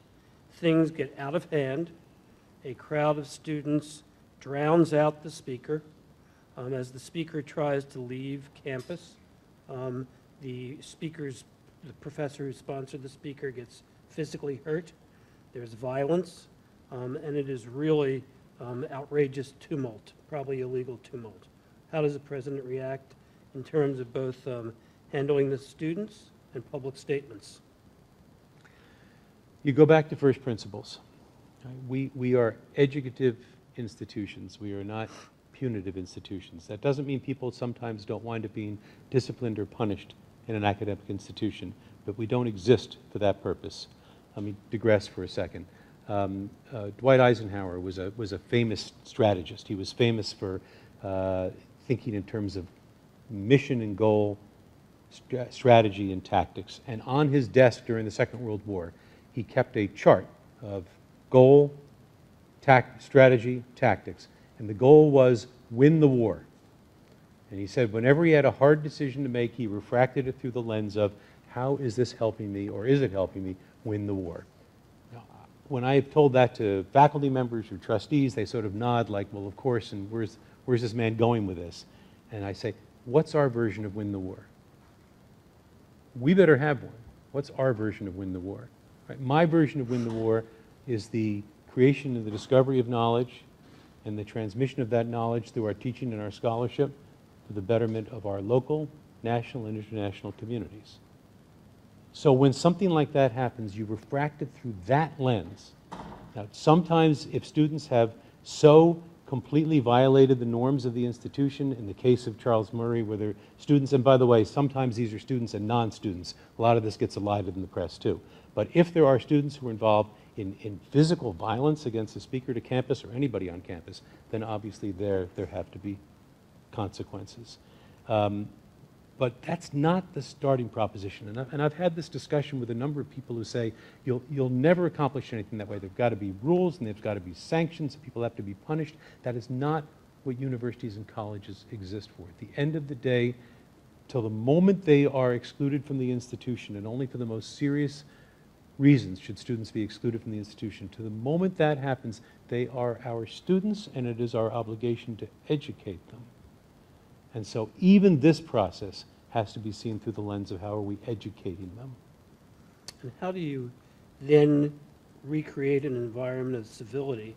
things get out of hand, a crowd of students drowns out the speaker, as the speaker tries to leave campus, the professor who sponsored the speaker gets physically hurt, there's violence, and it is really outrageous tumult, probably illegal tumult. How does the president react in terms of both handling the students and public statements? You go back to first principles. We are educative institutions. We are not punitive institutions. That doesn't mean people sometimes don't wind up being disciplined or punished in an academic institution, but we don't exist for that purpose. Let me digress for a second. Dwight Eisenhower was a famous strategist. He was famous for thinking in terms of mission and goal, strategy and tactics. And on his desk during the Second World War, he kept a chart of goal, strategy, tactics. And the goal was win the war. And he said whenever he had a hard decision to make, he refracted it through the lens of how is this helping me, or is it helping me win the war? Now, when I've told that to faculty members or trustees, they sort of nod like, well, of course, and where's this man going with this? And I say, what's our version of win the war? We better have one. What's our version of win the war? Right? My version of win the war is the creation and the discovery of knowledge and the transmission of that knowledge through our teaching and our scholarship for the betterment of our local, national, and international communities. So when something like that happens, you refract it through that lens. Now, sometimes if students have so completely violated the norms of the institution, in the case of Charles Murray, where they're students, and by the way, sometimes these are students and non-students. A lot of this gets elided in the press too. But if there are students who are involved in physical violence against a speaker to campus or anybody on campus, then obviously there have to be consequences. But that's not the starting proposition. And I've had this discussion with a number of people who say, you'll never accomplish anything that way. There've got to be rules and there's got to be sanctions. People have to be punished. That is not what universities and colleges exist for. At the end of the day, till the moment they are excluded from the institution, and only for the most serious reasons should students be excluded from the institution. To the moment that happens, they are our students, and it is our obligation to educate them. And so even this process has to be seen through the lens of how are we educating them. And how do you then recreate an environment of civility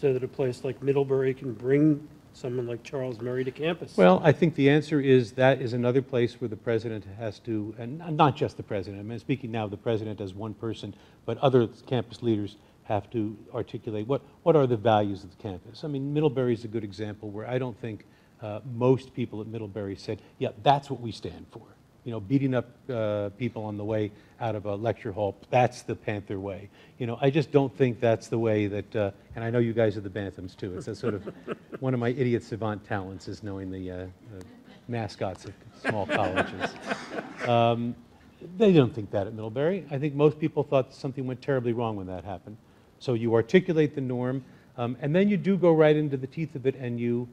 so that a place like Middlebury can bring someone like Charles Murray to campus? Well, I think the answer is that is another place where the president has to, and not just the president, I mean, speaking now of the president as one person, but other campus leaders have to articulate what are the values of the campus. I mean, Middlebury is a good example where I don't think most people at Middlebury said, yeah, that's what we stand for. You know, beating up people on the way out of a lecture hall, that's the Panther way. You know, I just don't think that's the way that, and I know you guys are the Banthams too. It's a sort of, one of my idiot savant talents is knowing the mascots of small colleges. They don't think that at Middlebury. I think most people thought something went terribly wrong when that happened. So you articulate the norm, and then you do go right into the teeth of it, and you,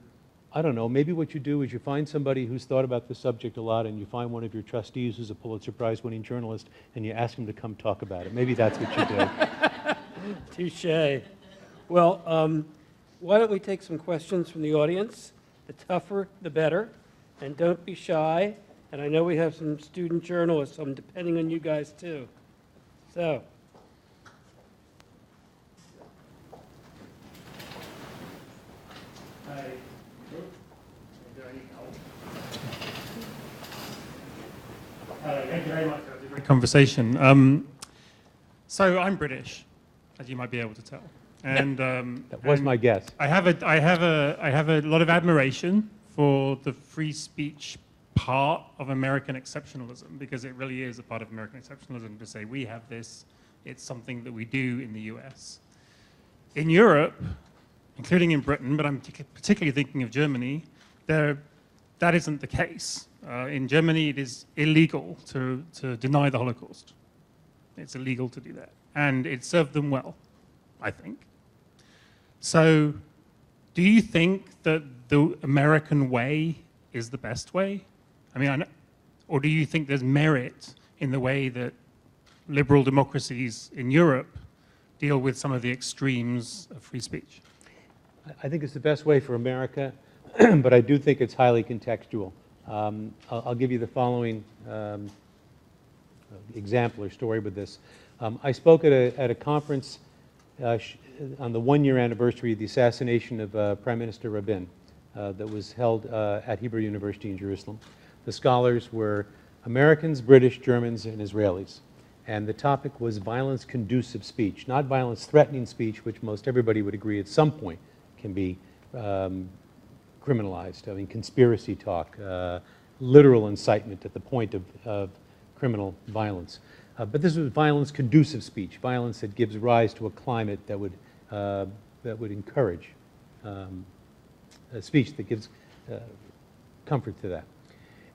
I don't know, maybe what you do is you find somebody who's thought about this subject a lot, and you find one of your trustees who's a Pulitzer Prize winning journalist, and you ask him to come talk about it. Maybe that's what you do. Touche. Well, why don't we take some questions from the audience? The tougher, the better. And don't be shy. And I know we have some student journalists, so I'm depending on you guys too. So. Hi. Thank you very much. That was a great conversation. So I'm British, as you might be able to tell, and That was my guess. I have a lot of admiration for the free speech part of American exceptionalism, because it really is a part of American exceptionalism to say we have this. It's something that we do in the U.S. In Europe, including in Britain, but I'm particularly thinking of Germany, that isn't the case. In Germany, it is illegal to deny the Holocaust. It's illegal to do that. And it served them well, I think. So do you think that the American way is the best way? I mean, or do you think there's merit in the way that liberal democracies in Europe deal with some of the extremes of free speech? I think it's the best way for America, but I do think it's highly contextual. I'll give you the following example or story with this. I spoke at a conference on the one-year anniversary of the assassination of Prime Minister Rabin that was held at Hebrew University in Jerusalem. The scholars were Americans, British, Germans, and Israelis. And the topic was violence-conducive speech, not violence-threatening speech, which most everybody would agree at some point can be criminalized. I mean, conspiracy talk, literal incitement at the point of criminal violence. But this was violence-conducive speech, violence that gives rise to a climate that would encourage a speech that gives comfort to that.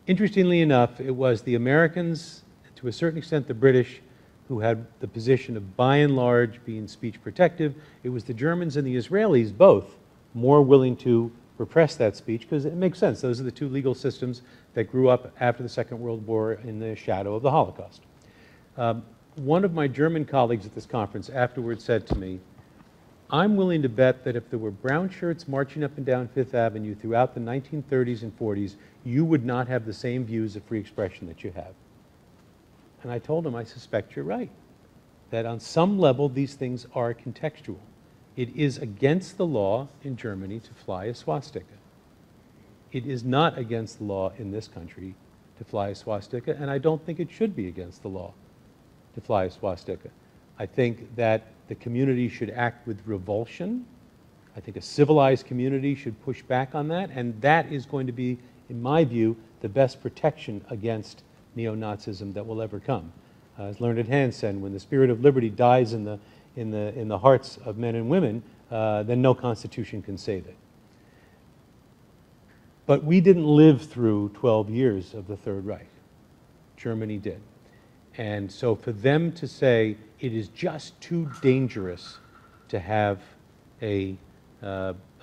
Interestingly enough, it was the Americans, to a certain extent the British, who had the position of, by and large, being speech protective. It was the Germans and the Israelis, both, more willing to repress that speech, because it makes sense. Those are the two legal systems that grew up after the Second World War in the shadow of the Holocaust. One of my German colleagues at this conference afterwards said to me, I'm willing to bet that if there were brown shirts marching up and down Fifth Avenue throughout the 1930s and 40s, you would not have the same views of free expression that you have. And I told him, I suspect you're right, that on some level these things are contextual. It is against the law in Germany to fly a swastika. It is not against the law in this country to fly a swastika, and I don't think it should be against the law to fly a swastika. I think that the community should act with revulsion. I think a civilized community should push back on that, and that is going to be, in my view, the best protection against neo-Nazism that will ever come. As Learned Hand said, when the spirit of liberty dies in the hearts of men and women, then no constitution can save it. But we didn't live through 12 years of the Third Reich. Germany did. And so for them to say it is just too dangerous to have a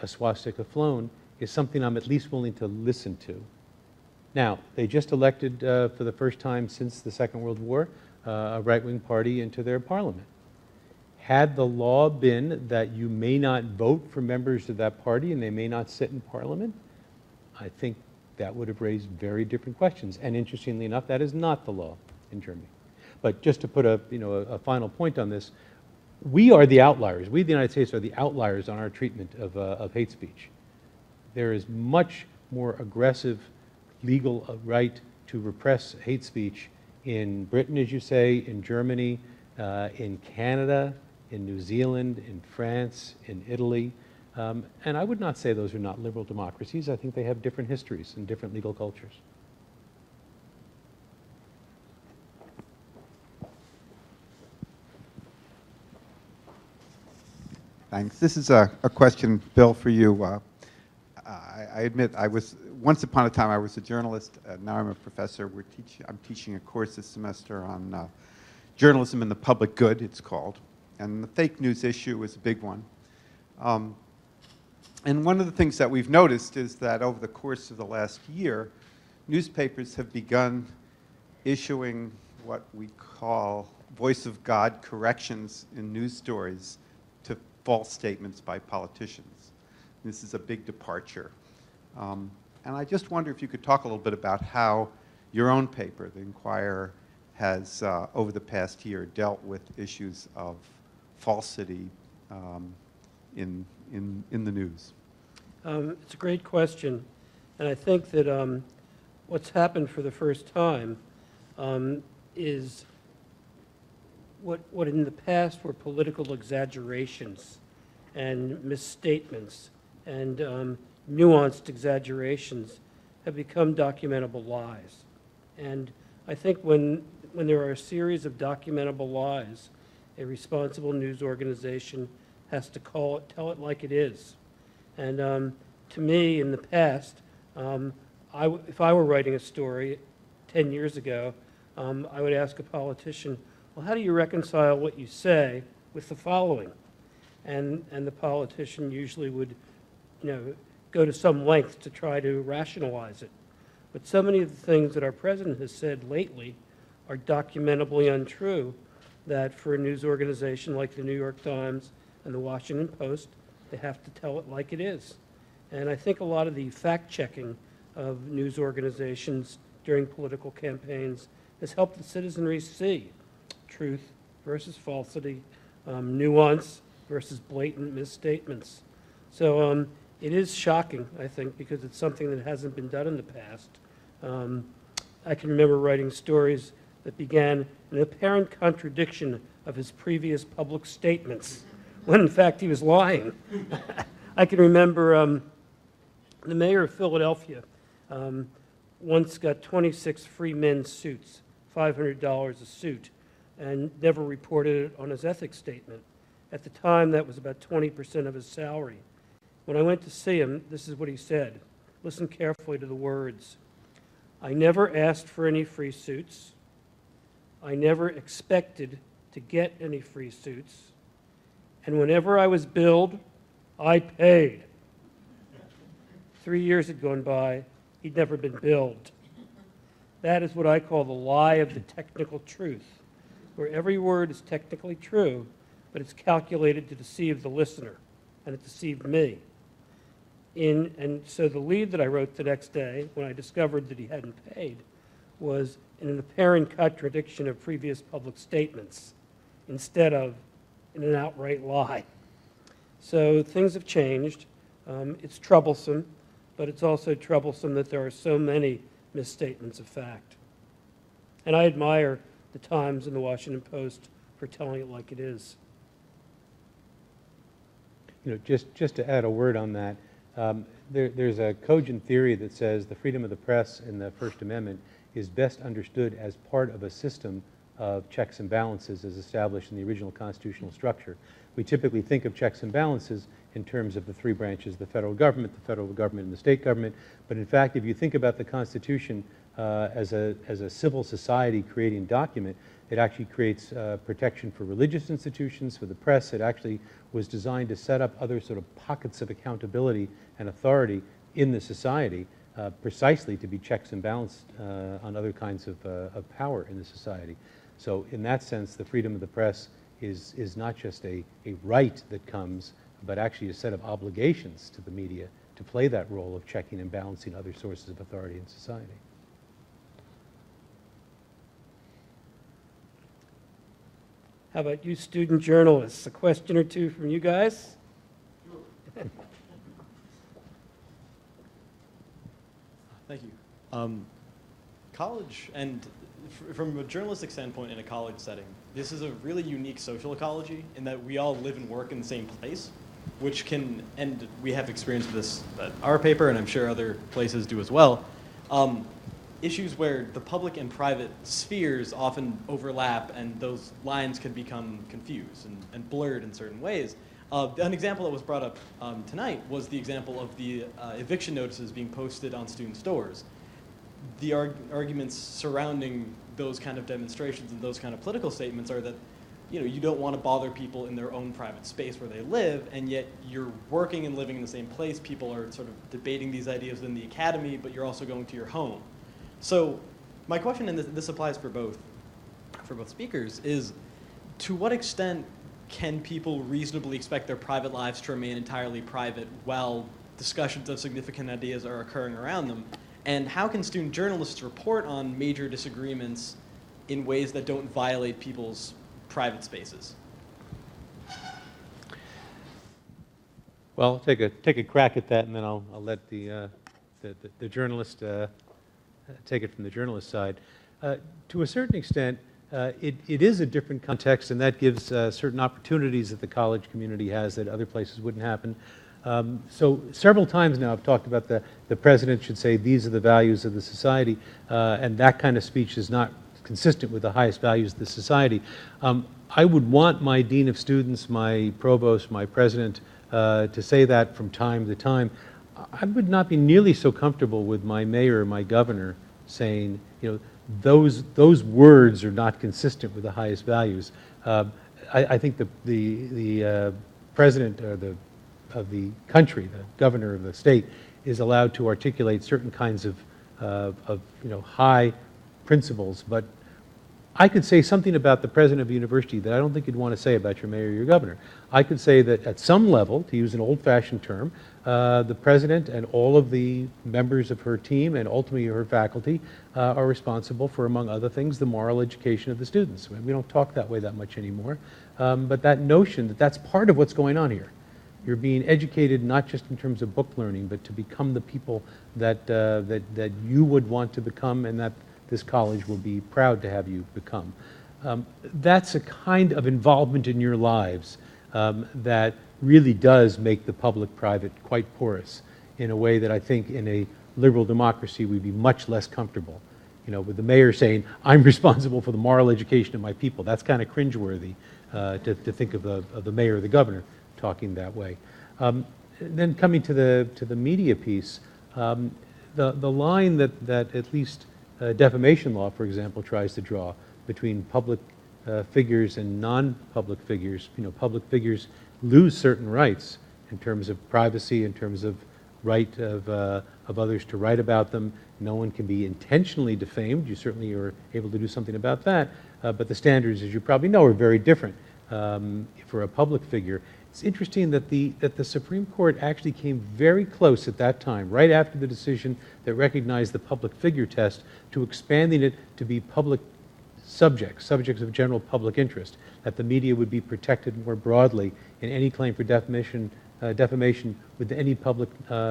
swastika flown is something I'm at least willing to listen to. Now, they just elected, for the first time since the Second World War, a right-wing party into their parliament. Had the law been that you may not vote for members of that party and they may not sit in parliament, I think that would have raised very different questions. And interestingly enough, that is not the law in Germany. But just to put a final point on this, we are the outliers. We, the United States, are the outliers on our treatment of hate speech. There is much more aggressive legal right to repress hate speech in Britain, as you say, in Germany, in Canada, in New Zealand, in France, in Italy. And I would not say those are not liberal democracies. I think they have different histories and different legal cultures. Thanks. This is a question, Bill, for you. I admit once upon a time I was a journalist. Now I'm a professor. I'm teaching a course this semester on journalism and the public good, it's called. And the fake news issue is a big one. And one of the things that we've noticed is that over the course of the last year, newspapers have begun issuing what we call voice of God corrections in news stories to false statements by politicians. This is a big departure. And I just wonder if you could talk a little bit about how your own paper, The Inquirer, has, over the past year, dealt with issues of falsity in the news. It's a great question, and I think that what's happened for the first time is what in the past were political exaggerations and misstatements and nuanced exaggerations have become documentable lies. And I think when there are a series of documentable lies, a responsible news organization has to tell it like it is. And to me, in the past, if I were writing a story 10 years ago, I would ask a politician, well, how do you reconcile what you say with the following? And the politician usually would, go to some length to try to rationalize it. But so many of the things that our president has said lately are documentably untrue that for a news organization like the New York Times and the Washington Post, they have to tell it like it is. And I think a lot of the fact-checking of news organizations during political campaigns has helped the citizenry see truth versus falsity, nuance versus blatant misstatements. So it is shocking, I think, because it's something that hasn't been done in the past. I can remember writing stories that began an apparent contradiction of his previous public statements, when in fact he was lying. I can remember the mayor of Philadelphia once got 26 free men's suits, $500 a suit, and never reported it on his ethics statement. At the time, that was about 20% of his salary. When I went to see him, this is what he said. Listen carefully to the words. I never asked for any free suits. I never expected to get any free suits. And whenever I was billed, I paid. 3 years had gone by, he'd never been billed. That is what I call the lie of the technical truth, where every word is technically true, but it's calculated to deceive the listener, and it deceived me. And so the lead that I wrote the next day, when I discovered that he hadn't paid, was in an apparent contradiction of previous public statements, instead of in an outright lie. So things have changed. It's troublesome, but it's also troublesome that there are so many misstatements of fact. And I admire the Times and the Washington Post for telling it like it is. Just to add a word on that, there's a cogent theory that says the freedom of the press in the First Amendment is best understood as part of a system of checks and balances as established in the original constitutional structure. We typically think of checks and balances in terms of the three branches, the federal government and the state government. But in fact, if you think about the Constitution as a civil society creating document, it actually creates protection for religious institutions, for the press. It actually was designed to set up other sort of pockets of accountability and authority in the society. precisely to be checks and balances on other kinds of power in the society. So in that sense, the freedom of the press is not just a right that comes, but actually a set of obligations to the media to play that role of checking and balancing other sources of authority in society. How about you student journalists? A question or two from you guys? Thank you. College, and from a journalistic standpoint in a college setting, this is a really unique social ecology in that we all live and work in the same place, which can, and we have experience with this at our paper, and I'm sure other places do as well, issues where the public and private spheres often overlap and those lines can become confused and blurred in certain ways. An example that was brought up tonight was the example of the eviction notices being posted on student stores. The arguments surrounding those kind of demonstrations and those kind of political statements are that you don't want to bother people in their own private space where they live, and yet you're working and living in the same place. People are sort of debating these ideas in the academy, but you're also going to your home. So my question, and this applies for both speakers, is to what extent can people reasonably expect their private lives to remain entirely private while discussions of significant ideas are occurring around them? And how can student journalists report on major disagreements in ways that don't violate people's private spaces? Well, I'll take a crack at that, and then I'll let the journalist take it from the journalist side. To a certain extent, it is a different context, and that gives certain opportunities that the college community has that other places wouldn't happen. So several times now I've talked about the president should say these are the values of the society, and that kind of speech is not consistent with the highest values of the society. I would want my dean of students, my provost, my president to say that from time to time. I would not be nearly so comfortable with my mayor or my governor saying, those words are not consistent with the highest values. I think the president of the country, the governor of the state, is allowed to articulate certain kinds of high principles. But I could say something about the president of a university that I don't think you'd want to say about your mayor or your governor. I could say that at some level, to use an old-fashioned term, the president and all of the members of her team and ultimately her faculty are responsible for, among other things, the moral education of the students. We don't talk that way that much anymore, but that notion that that's part of what's going on here. You're being educated not just in terms of book learning, but to become the people that you would want to become and that this college will be proud to have you become. That's a kind of involvement in your lives that really does make the public-private quite porous in a way that I think in a liberal democracy we'd be much less comfortable. With the mayor saying, I'm responsible for the moral education of my people. That's kind of cringeworthy to think of the mayor or the governor talking that way. Then coming to the media piece, the line that at least defamation law, for example, tries to draw between public figures and non-public figures. Public figures lose certain rights in terms of privacy, in terms of right of others to write about them. No one can be intentionally defamed. You certainly are able to do something about that. But the standards, as you probably know, are very different for a public figure. It's interesting that the Supreme Court actually came very close at that time, right after the decision that recognized the public figure test, to expanding it to be public subjects of general public interest, that the media would be protected more broadly in any claim for defamation with any public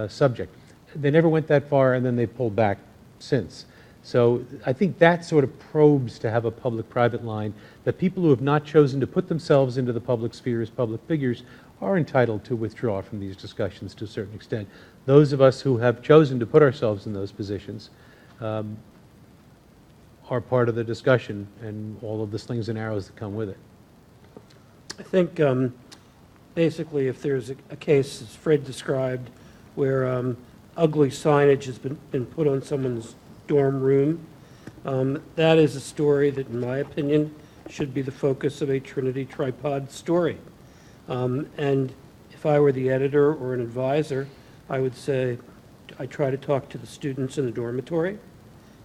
subject. They never went that far, and then they pulled back since. So I think that sort of probes to have a public-private line that people who have not chosen to put themselves into the public sphere as public figures are entitled to withdraw from these discussions to a certain extent. Those of us who have chosen to put ourselves in those positions are part of the discussion and all of the slings and arrows that come with it. I think basically if there's a case, as Fred described, where ugly signage has been put on someone's dorm room, that is a story that, in my opinion, should be the focus of a Trinity tripod story. And if I were the editor or an advisor, I would say, I try to talk to the students in the dormitory.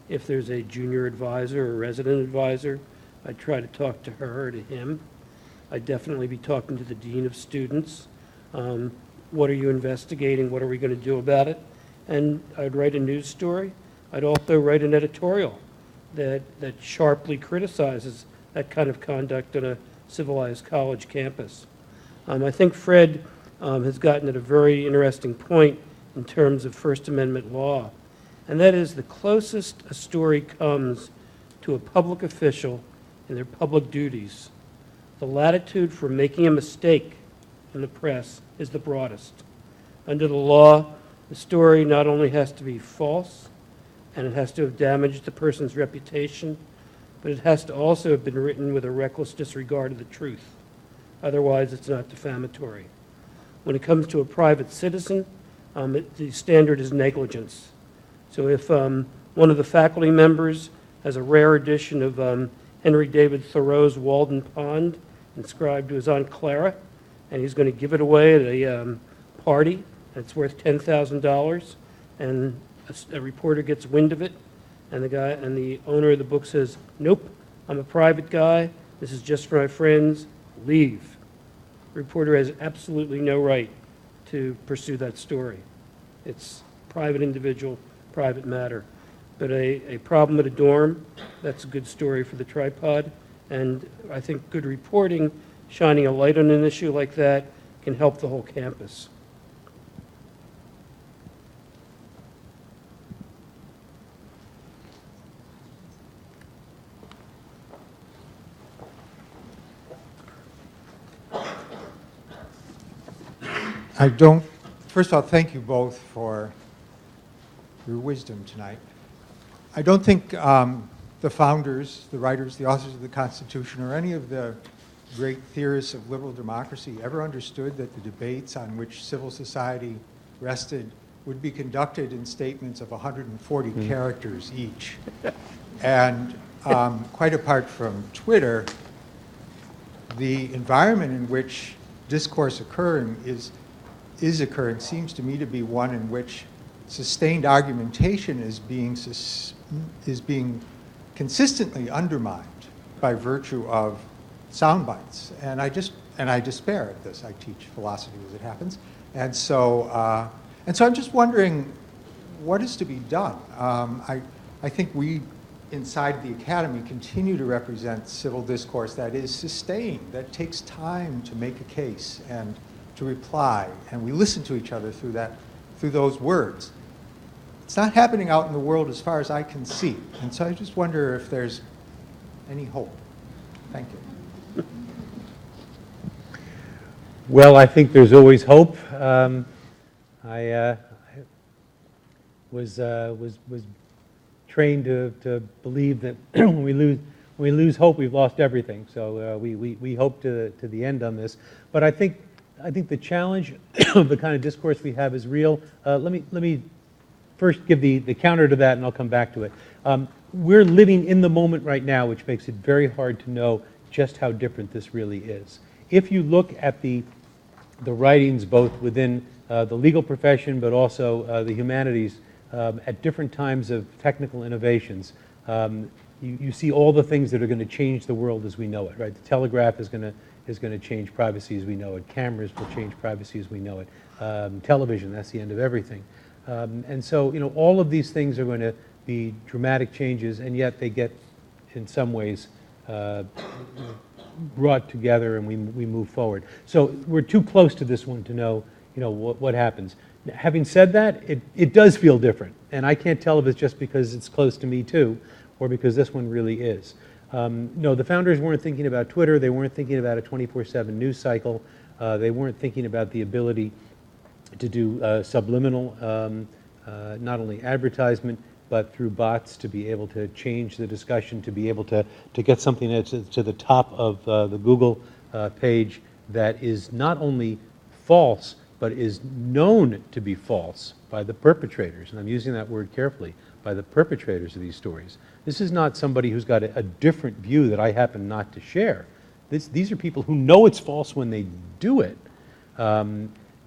If there's a junior advisor or resident advisor, I try to talk to her or to him. I'd definitely be talking to the dean of students. What are you investigating? What are we going to do about it? And I'd write a news story. I'd also write an editorial that sharply criticizes that kind of conduct on a civilized college campus. I think Fred has gotten at a very interesting point in terms of First Amendment law, and that is the closest a story comes to a public official in their public duties, the latitude for making a mistake in the press is the broadest. Under the law, the story not only has to be false, and it has to have damaged the person's reputation, but it has to also have been written with a reckless disregard of the truth. Otherwise, it's not defamatory. When it comes to a private citizen, the standard is negligence. So if one of the faculty members has a rare edition of Henry David Thoreau's Walden Pond inscribed to his Aunt Clara, and he's going to give it away at a party, and it's worth $10,000, and a reporter gets wind of it, and the owner of the book says, "Nope, I'm a private guy. This is just for my friends. Leave." The reporter has absolutely no right to pursue that story. It's private individual, private matter. But a problem at a dorm, that's a good story for the tripod. And I think good reporting, shining a light on an issue like that, can help the whole campus. First of all, thank you both for your wisdom tonight. I don't think the founders, the writers, the authors of the Constitution, or any of the great theorists of liberal democracy ever understood that the debates on which civil society rested would be conducted in statements of 140 characters each. And quite apart from Twitter, the environment in which discourse is occurring seems to me to be one in which sustained argumentation is being consistently undermined by virtue of sound bites. And I despair at this. I teach philosophy as it happens. And so I'm just wondering what is to be done. I think we inside the academy continue to represent civil discourse that is sustained, that takes time to make a case and to reply, and we listen to each other through those words. It's not happening out in the world as far as I can see, and so I just wonder if there's any hope. Thank you. Well, I think there's always hope. I was trained to believe that when we lose hope, we've lost everything. So we hope to the end on this. But I think the challenge of the kind of discourse we have is real. Let me first give the counter to that, and I'll come back to it. We're living in the moment right now, which makes it very hard to know just how different this really is. If you look at the writings both within the legal profession but also the humanities at different times of technical innovations, you see all the things that are going to change the world as we know it, right? The telegraph is going to change privacy as we know it. Cameras will change privacy as we know it. Television, that's the end of everything. And so, all of these things are going to be dramatic changes, and yet they get, in some ways, brought together, and we move forward. So we're too close to this one to know, what happens. Having said that, it does feel different, and I can't tell if it's just because it's close to me too, or because this one really is. No, the founders weren't thinking about Twitter. They weren't thinking about a 24/7 news cycle. They weren't thinking about the ability to do subliminal, not only advertisement, but through bots to be able to change the discussion, to be able to get something that's to the top of the Google page that is not only false, but is known to be false by the perpetrators, and I'm using that word carefully, by the perpetrators of these stories. This is not somebody who's got a different view that I happen not to share. These are people who know it's false when they do it.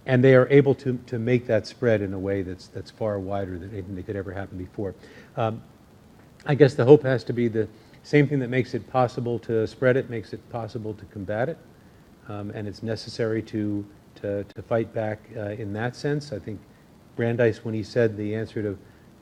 And they are able to make that spread in a way that's far wider than anything that could ever happen before. I guess the hope has to be the same thing that makes it possible to spread it, makes it possible to combat it. And it's necessary to fight back in that sense. I think Brandeis, when he said the answer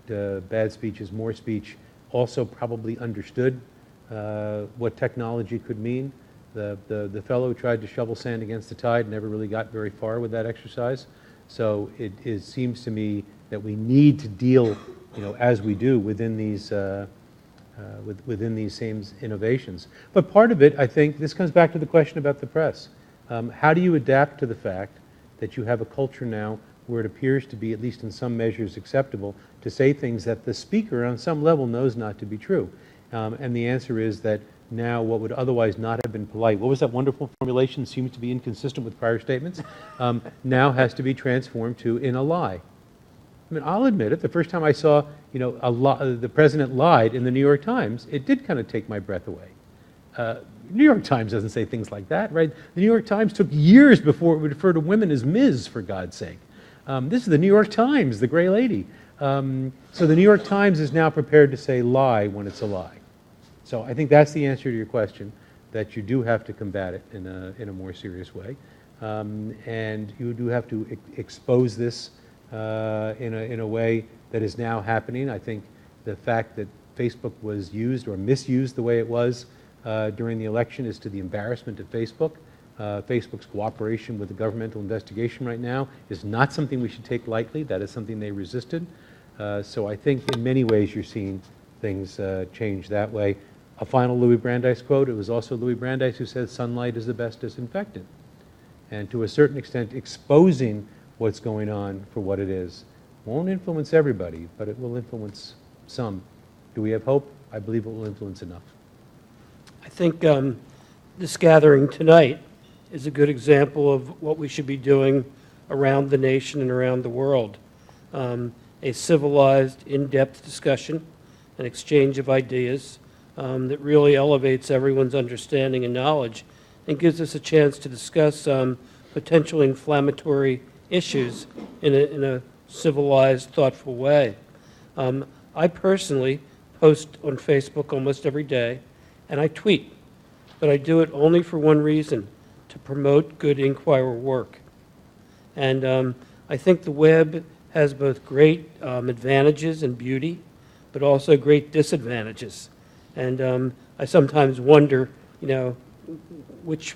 to bad speech is more speech, also probably understood what technology could mean. The fellow who tried to shovel sand against the tide never really got very far with that exercise. So it seems to me that we need to deal, as we do within these same innovations. But part of it, I think, this comes back to the question about the press. How do you adapt to the fact that you have a culture now where it appears to be, at least in some measures, acceptable to say things that the speaker on some level knows not to be true? And the answer is that now what would otherwise not have been polite, what was that wonderful formulation, seems to be inconsistent with prior statements, now has to be transformed to in a lie. I mean, I'll admit it, the first time I saw, the president lied in the New York Times, it did kind of take my breath away. New York Times doesn't say things like that, right? The New York Times took years before it would refer to women as Ms., for God's sake. This is the New York Times, the gray lady. So the New York Times is now prepared to say lie when it's a lie. So I think that's the answer to your question, that you do have to combat it in a more serious way. And you do have to expose this in a way that is now happening. I think the fact that Facebook was used or misused the way it was during the election is to the embarrassment of Facebook. Facebook's cooperation with the governmental investigation right now is not something we should take lightly. That is something they resisted. So I think in many ways you're seeing things change that way. A final Louis Brandeis quote, it was also Louis Brandeis who said sunlight is the best disinfectant. And to a certain extent, exposing what's going on for what it is won't influence everybody, but it will influence some. Do we have hope? I believe it will influence enough. I think this gathering tonight is a good example of what we should be doing around the nation and around the world. A civilized, in-depth discussion, an exchange of ideas that really elevates everyone's understanding and knowledge and gives us a chance to discuss potential inflammatory issues in a civilized, thoughtful way. I personally post on Facebook almost every day, and I tweet, but I do it only for one reason, to promote good inquirer work. And I think the web has both great advantages and beauty, but also great disadvantages. And I sometimes wonder, which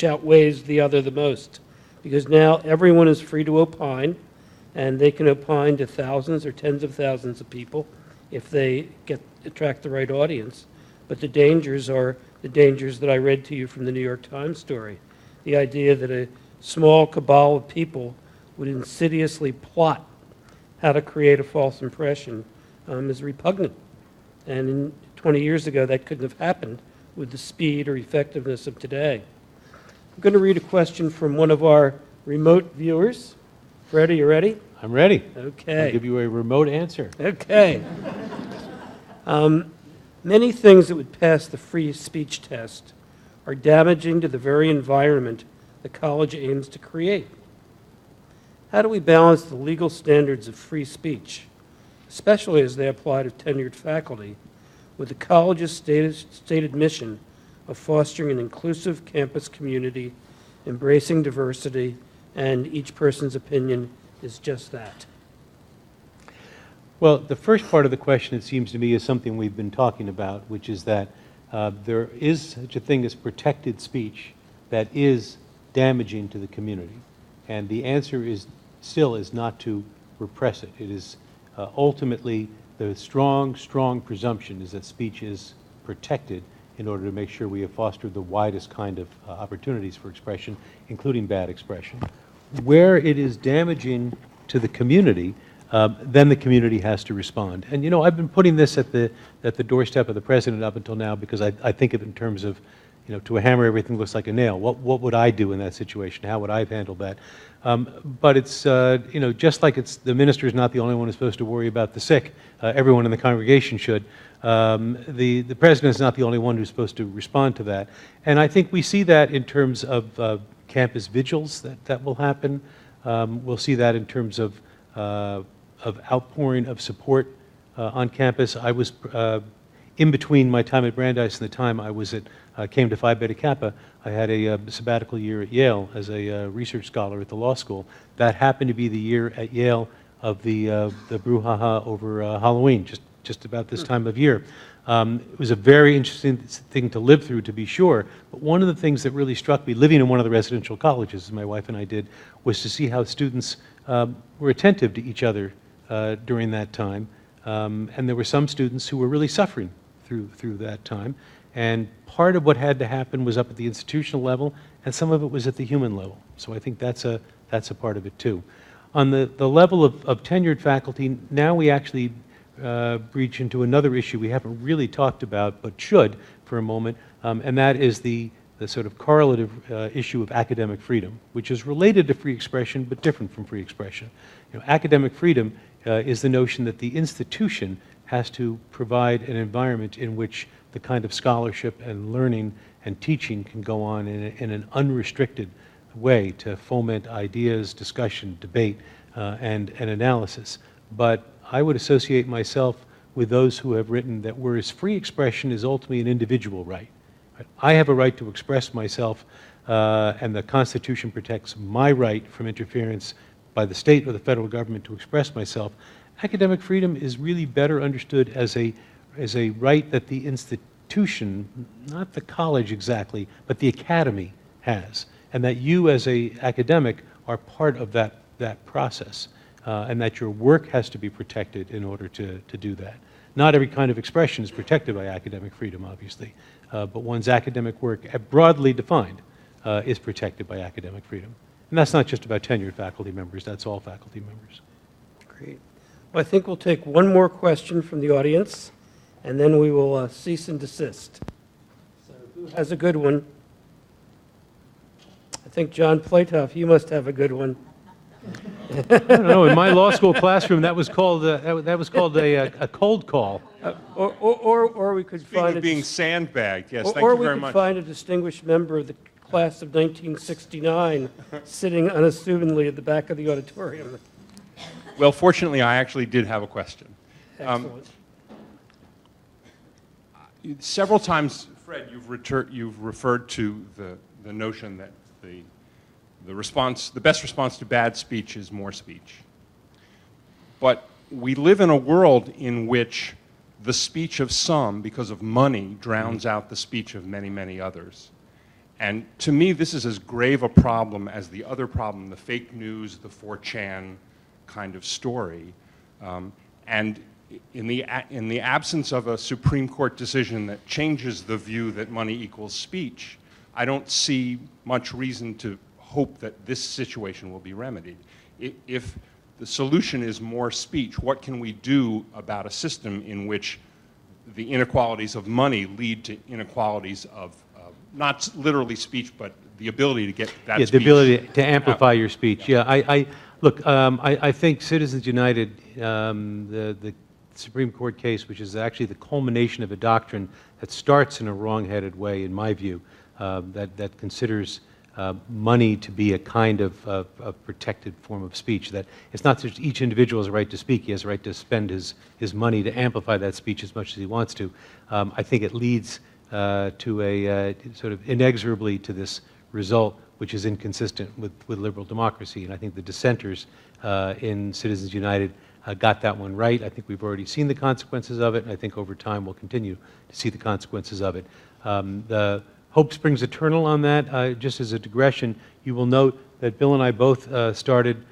outweighs the other the most. Because now everyone is free to opine, and they can opine to thousands or tens of thousands of people if they attract the right audience. But the dangers are the dangers that I read to you from the New York Times story. The idea that a small cabal of people would insidiously plot how to create a false impression is repugnant. And 20 years ago, that couldn't have happened with the speed or effectiveness of today. I'm going to read a question from one of our remote viewers. Fred, are you ready? I'm ready. Okay. I'll give you a remote answer. Okay. Many things that would pass the free speech test are damaging to the very environment the college aims to create. How do we balance the legal standards of free speech, especially as they apply to tenured faculty, with the college's stated mission of fostering an inclusive campus community, embracing diversity, and each person's opinion is just that? Well, the first part of the question, it seems to me, is something we've been talking about, which is that there is such a thing as protected speech that is damaging to the community. And the answer still is not to repress it. It is ultimately the strong presumption is that speech is protected in order to make sure we have fostered the widest kind of opportunities for expression, including bad expression. Where it is damaging to the community, then the community has to respond. And I've been putting this at the doorstep of the president up until now because I think of it in terms of, to a hammer everything looks like a nail. What would I do in that situation? How would I have handled that? But it's, just like the minister is not the only one who's supposed to worry about the sick, everyone in the congregation should. The president is not the only one who's supposed to respond to that. And I think we see that in terms of campus vigils that will happen. We'll see that in terms of outpouring of support on campus. I was, in between my time at Brandeis and the time I was came to Phi Beta Kappa, I had a sabbatical year at Yale as a research scholar at the law school. That happened to be the year at Yale of the brouhaha over Halloween, just about this time of year. It was a very interesting thing to live through, to be sure, but one of the things that really struck me, living in one of the residential colleges, as my wife and I did, was to see how students were attentive to each other during that time. And there were some students who were really suffering through that time. And part of what had to happen was up at the institutional level, and some of it was at the human level. So I think that's a part of it too. On the level of tenured faculty, now we actually breach into another issue we haven't really talked about, but should for a moment, and that is the sort of correlative issue of academic freedom, which is related to free expression, but different from free expression. You know, academic freedom is the notion that the institution has to provide an environment in which the kind of scholarship and learning and teaching can go on in an unrestricted way to foment ideas, discussion, debate, and analysis. But I would associate myself with those who have written that whereas free expression is ultimately an individual right. I have a right to express myself, and the Constitution protects my right from interference by the state or the federal government to express myself. Academic freedom is really better understood as a right that the institution, not the college exactly, but the academy has, and that you as an academic are part of that process, and that your work has to be protected in order to do that. Not every kind of expression is protected by academic freedom, obviously, but one's academic work, broadly defined, is protected by academic freedom. And that's not just about tenured faculty members, that's all faculty members. Great. Well, I think we'll take one more question from the audience, and then we will cease and desist. So who has a good one? I think John Platoff, you must have a good one. I don't know, in my law school classroom, that was called a cold call. Or we could Speaking find of being sandbagged, yes, thank or you we very could much. find a distinguished member of the class of 1969 sitting unassumingly at the back of the auditorium. Well, fortunately, I actually did have a question. Excellent. Several times, Fred, you've referred to the notion that the best response to bad speech is more speech. But we live in a world in which the speech of some, because of money, drowns out the speech of many, many others. And to me, this is as grave a problem as the other problem, the fake news, the 4chan kind of story. And in the absence of a Supreme Court decision that changes the view that money equals speech, I don't see much reason to hope that this situation will be remedied. If the solution is more speech, what can we do about a system in which the inequalities of money lead to inequalities of not literally speech, but the ability to get that speech? The ability to amplify your speech. Yeah, I think Citizens United, the Supreme Court case, which is actually the culmination of a doctrine that starts in a wrong-headed way, in my view, that considers money to be a kind of protected form of speech, that it's not just each individual has a right to speak, he has a right to spend his money to amplify that speech as much as he wants to. I think it leads to a sort of inexorably to this result, which is inconsistent with liberal democracy. And I think the dissenters in Citizens United got that one right. I think we've already seen the consequences of it, and I think over time we'll continue to see the consequences of it. The hope springs eternal on that. Just as a digression, you will note that Bill and I both started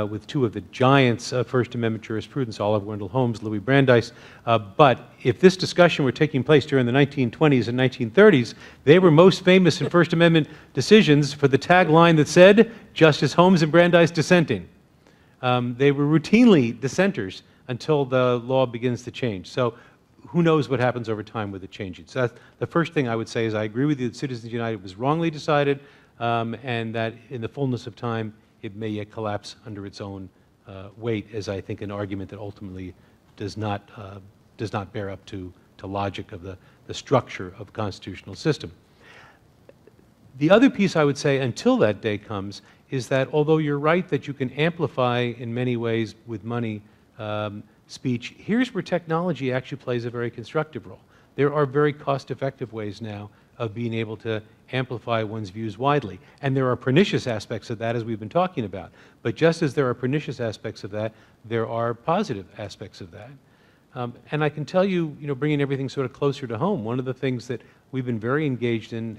with two of the giants of First Amendment jurisprudence, Oliver Wendell Holmes, Louis Brandeis. But if this discussion were taking place during the 1920s and 1930s, they were most famous in First Amendment decisions for the tagline that said, "Justice Holmes and Brandeis dissenting." They were routinely dissenters until the law begins to change. So who knows what happens over time with it changing. So that's the first thing I would say is I agree with you that Citizens United was wrongly decided, and that in the fullness of time, it may yet collapse under its own weight as I think an argument that ultimately does not bear up to logic of the structure of the constitutional system. The other piece I would say until that day comes is that although you're right that you can amplify in many ways with money speech, here's where technology actually plays a very constructive role. There are very cost-effective ways now of being able to amplify one's views widely. And there are pernicious aspects of that, as we've been talking about. But just as there are pernicious aspects of that, there are positive aspects of that. And I can tell you, bringing everything sort of closer to home, one of the things that we've been very engaged in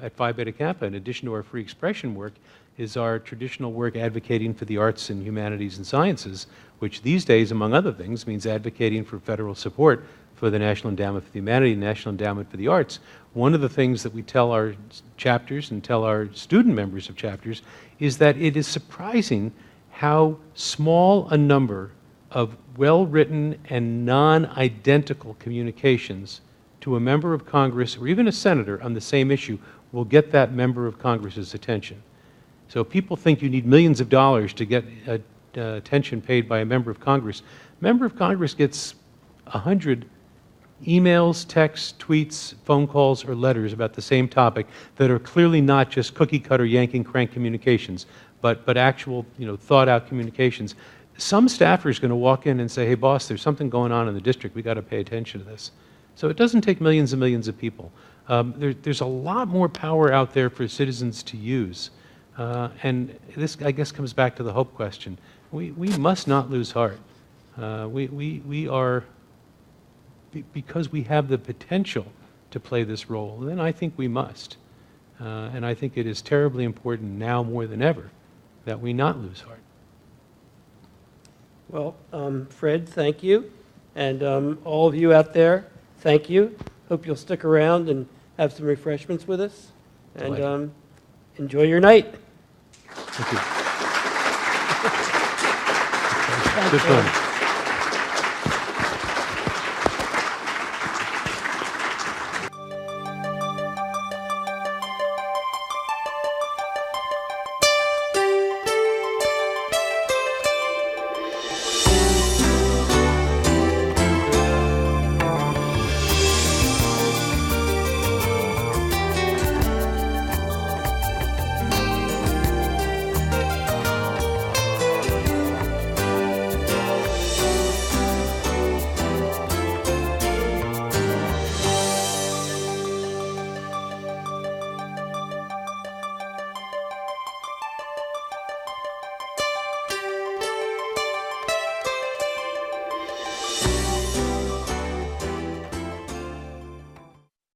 at Phi Beta Kappa, in addition to our free expression work, is our traditional work advocating for the arts and humanities and sciences, which these days, among other things, means advocating for federal support for the National Endowment for the Humanities and National Endowment for the Arts. One of the things that we tell our chapters and tell our student members of chapters is that it is surprising how small a number of well-written and non-identical communications to a member of Congress or even a senator on the same issue will get that member of Congress's attention. So people think you need millions of dollars to get attention paid by a member of Congress. Member of Congress gets 100 emails, texts, tweets, phone calls, or letters about the same topic that are clearly not just cookie-cutter yanking crank communications, but actual, thought-out communications. Some staffer is going to walk in and say, hey, boss, there's something going on in the district. We've got to pay attention to this. So it doesn't take millions and millions of people. There's a lot more power out there for citizens to use. And this, I guess, comes back to the hope question. We must not lose heart. We are, because we have the potential to play this role, then I think we must. And I think it is terribly important now more than ever that we not lose heart. Well, Fred, thank you. And all of you out there, thank you. Hope you'll stick around and have some refreshments with us. And enjoy your night. Thank you. Good fun.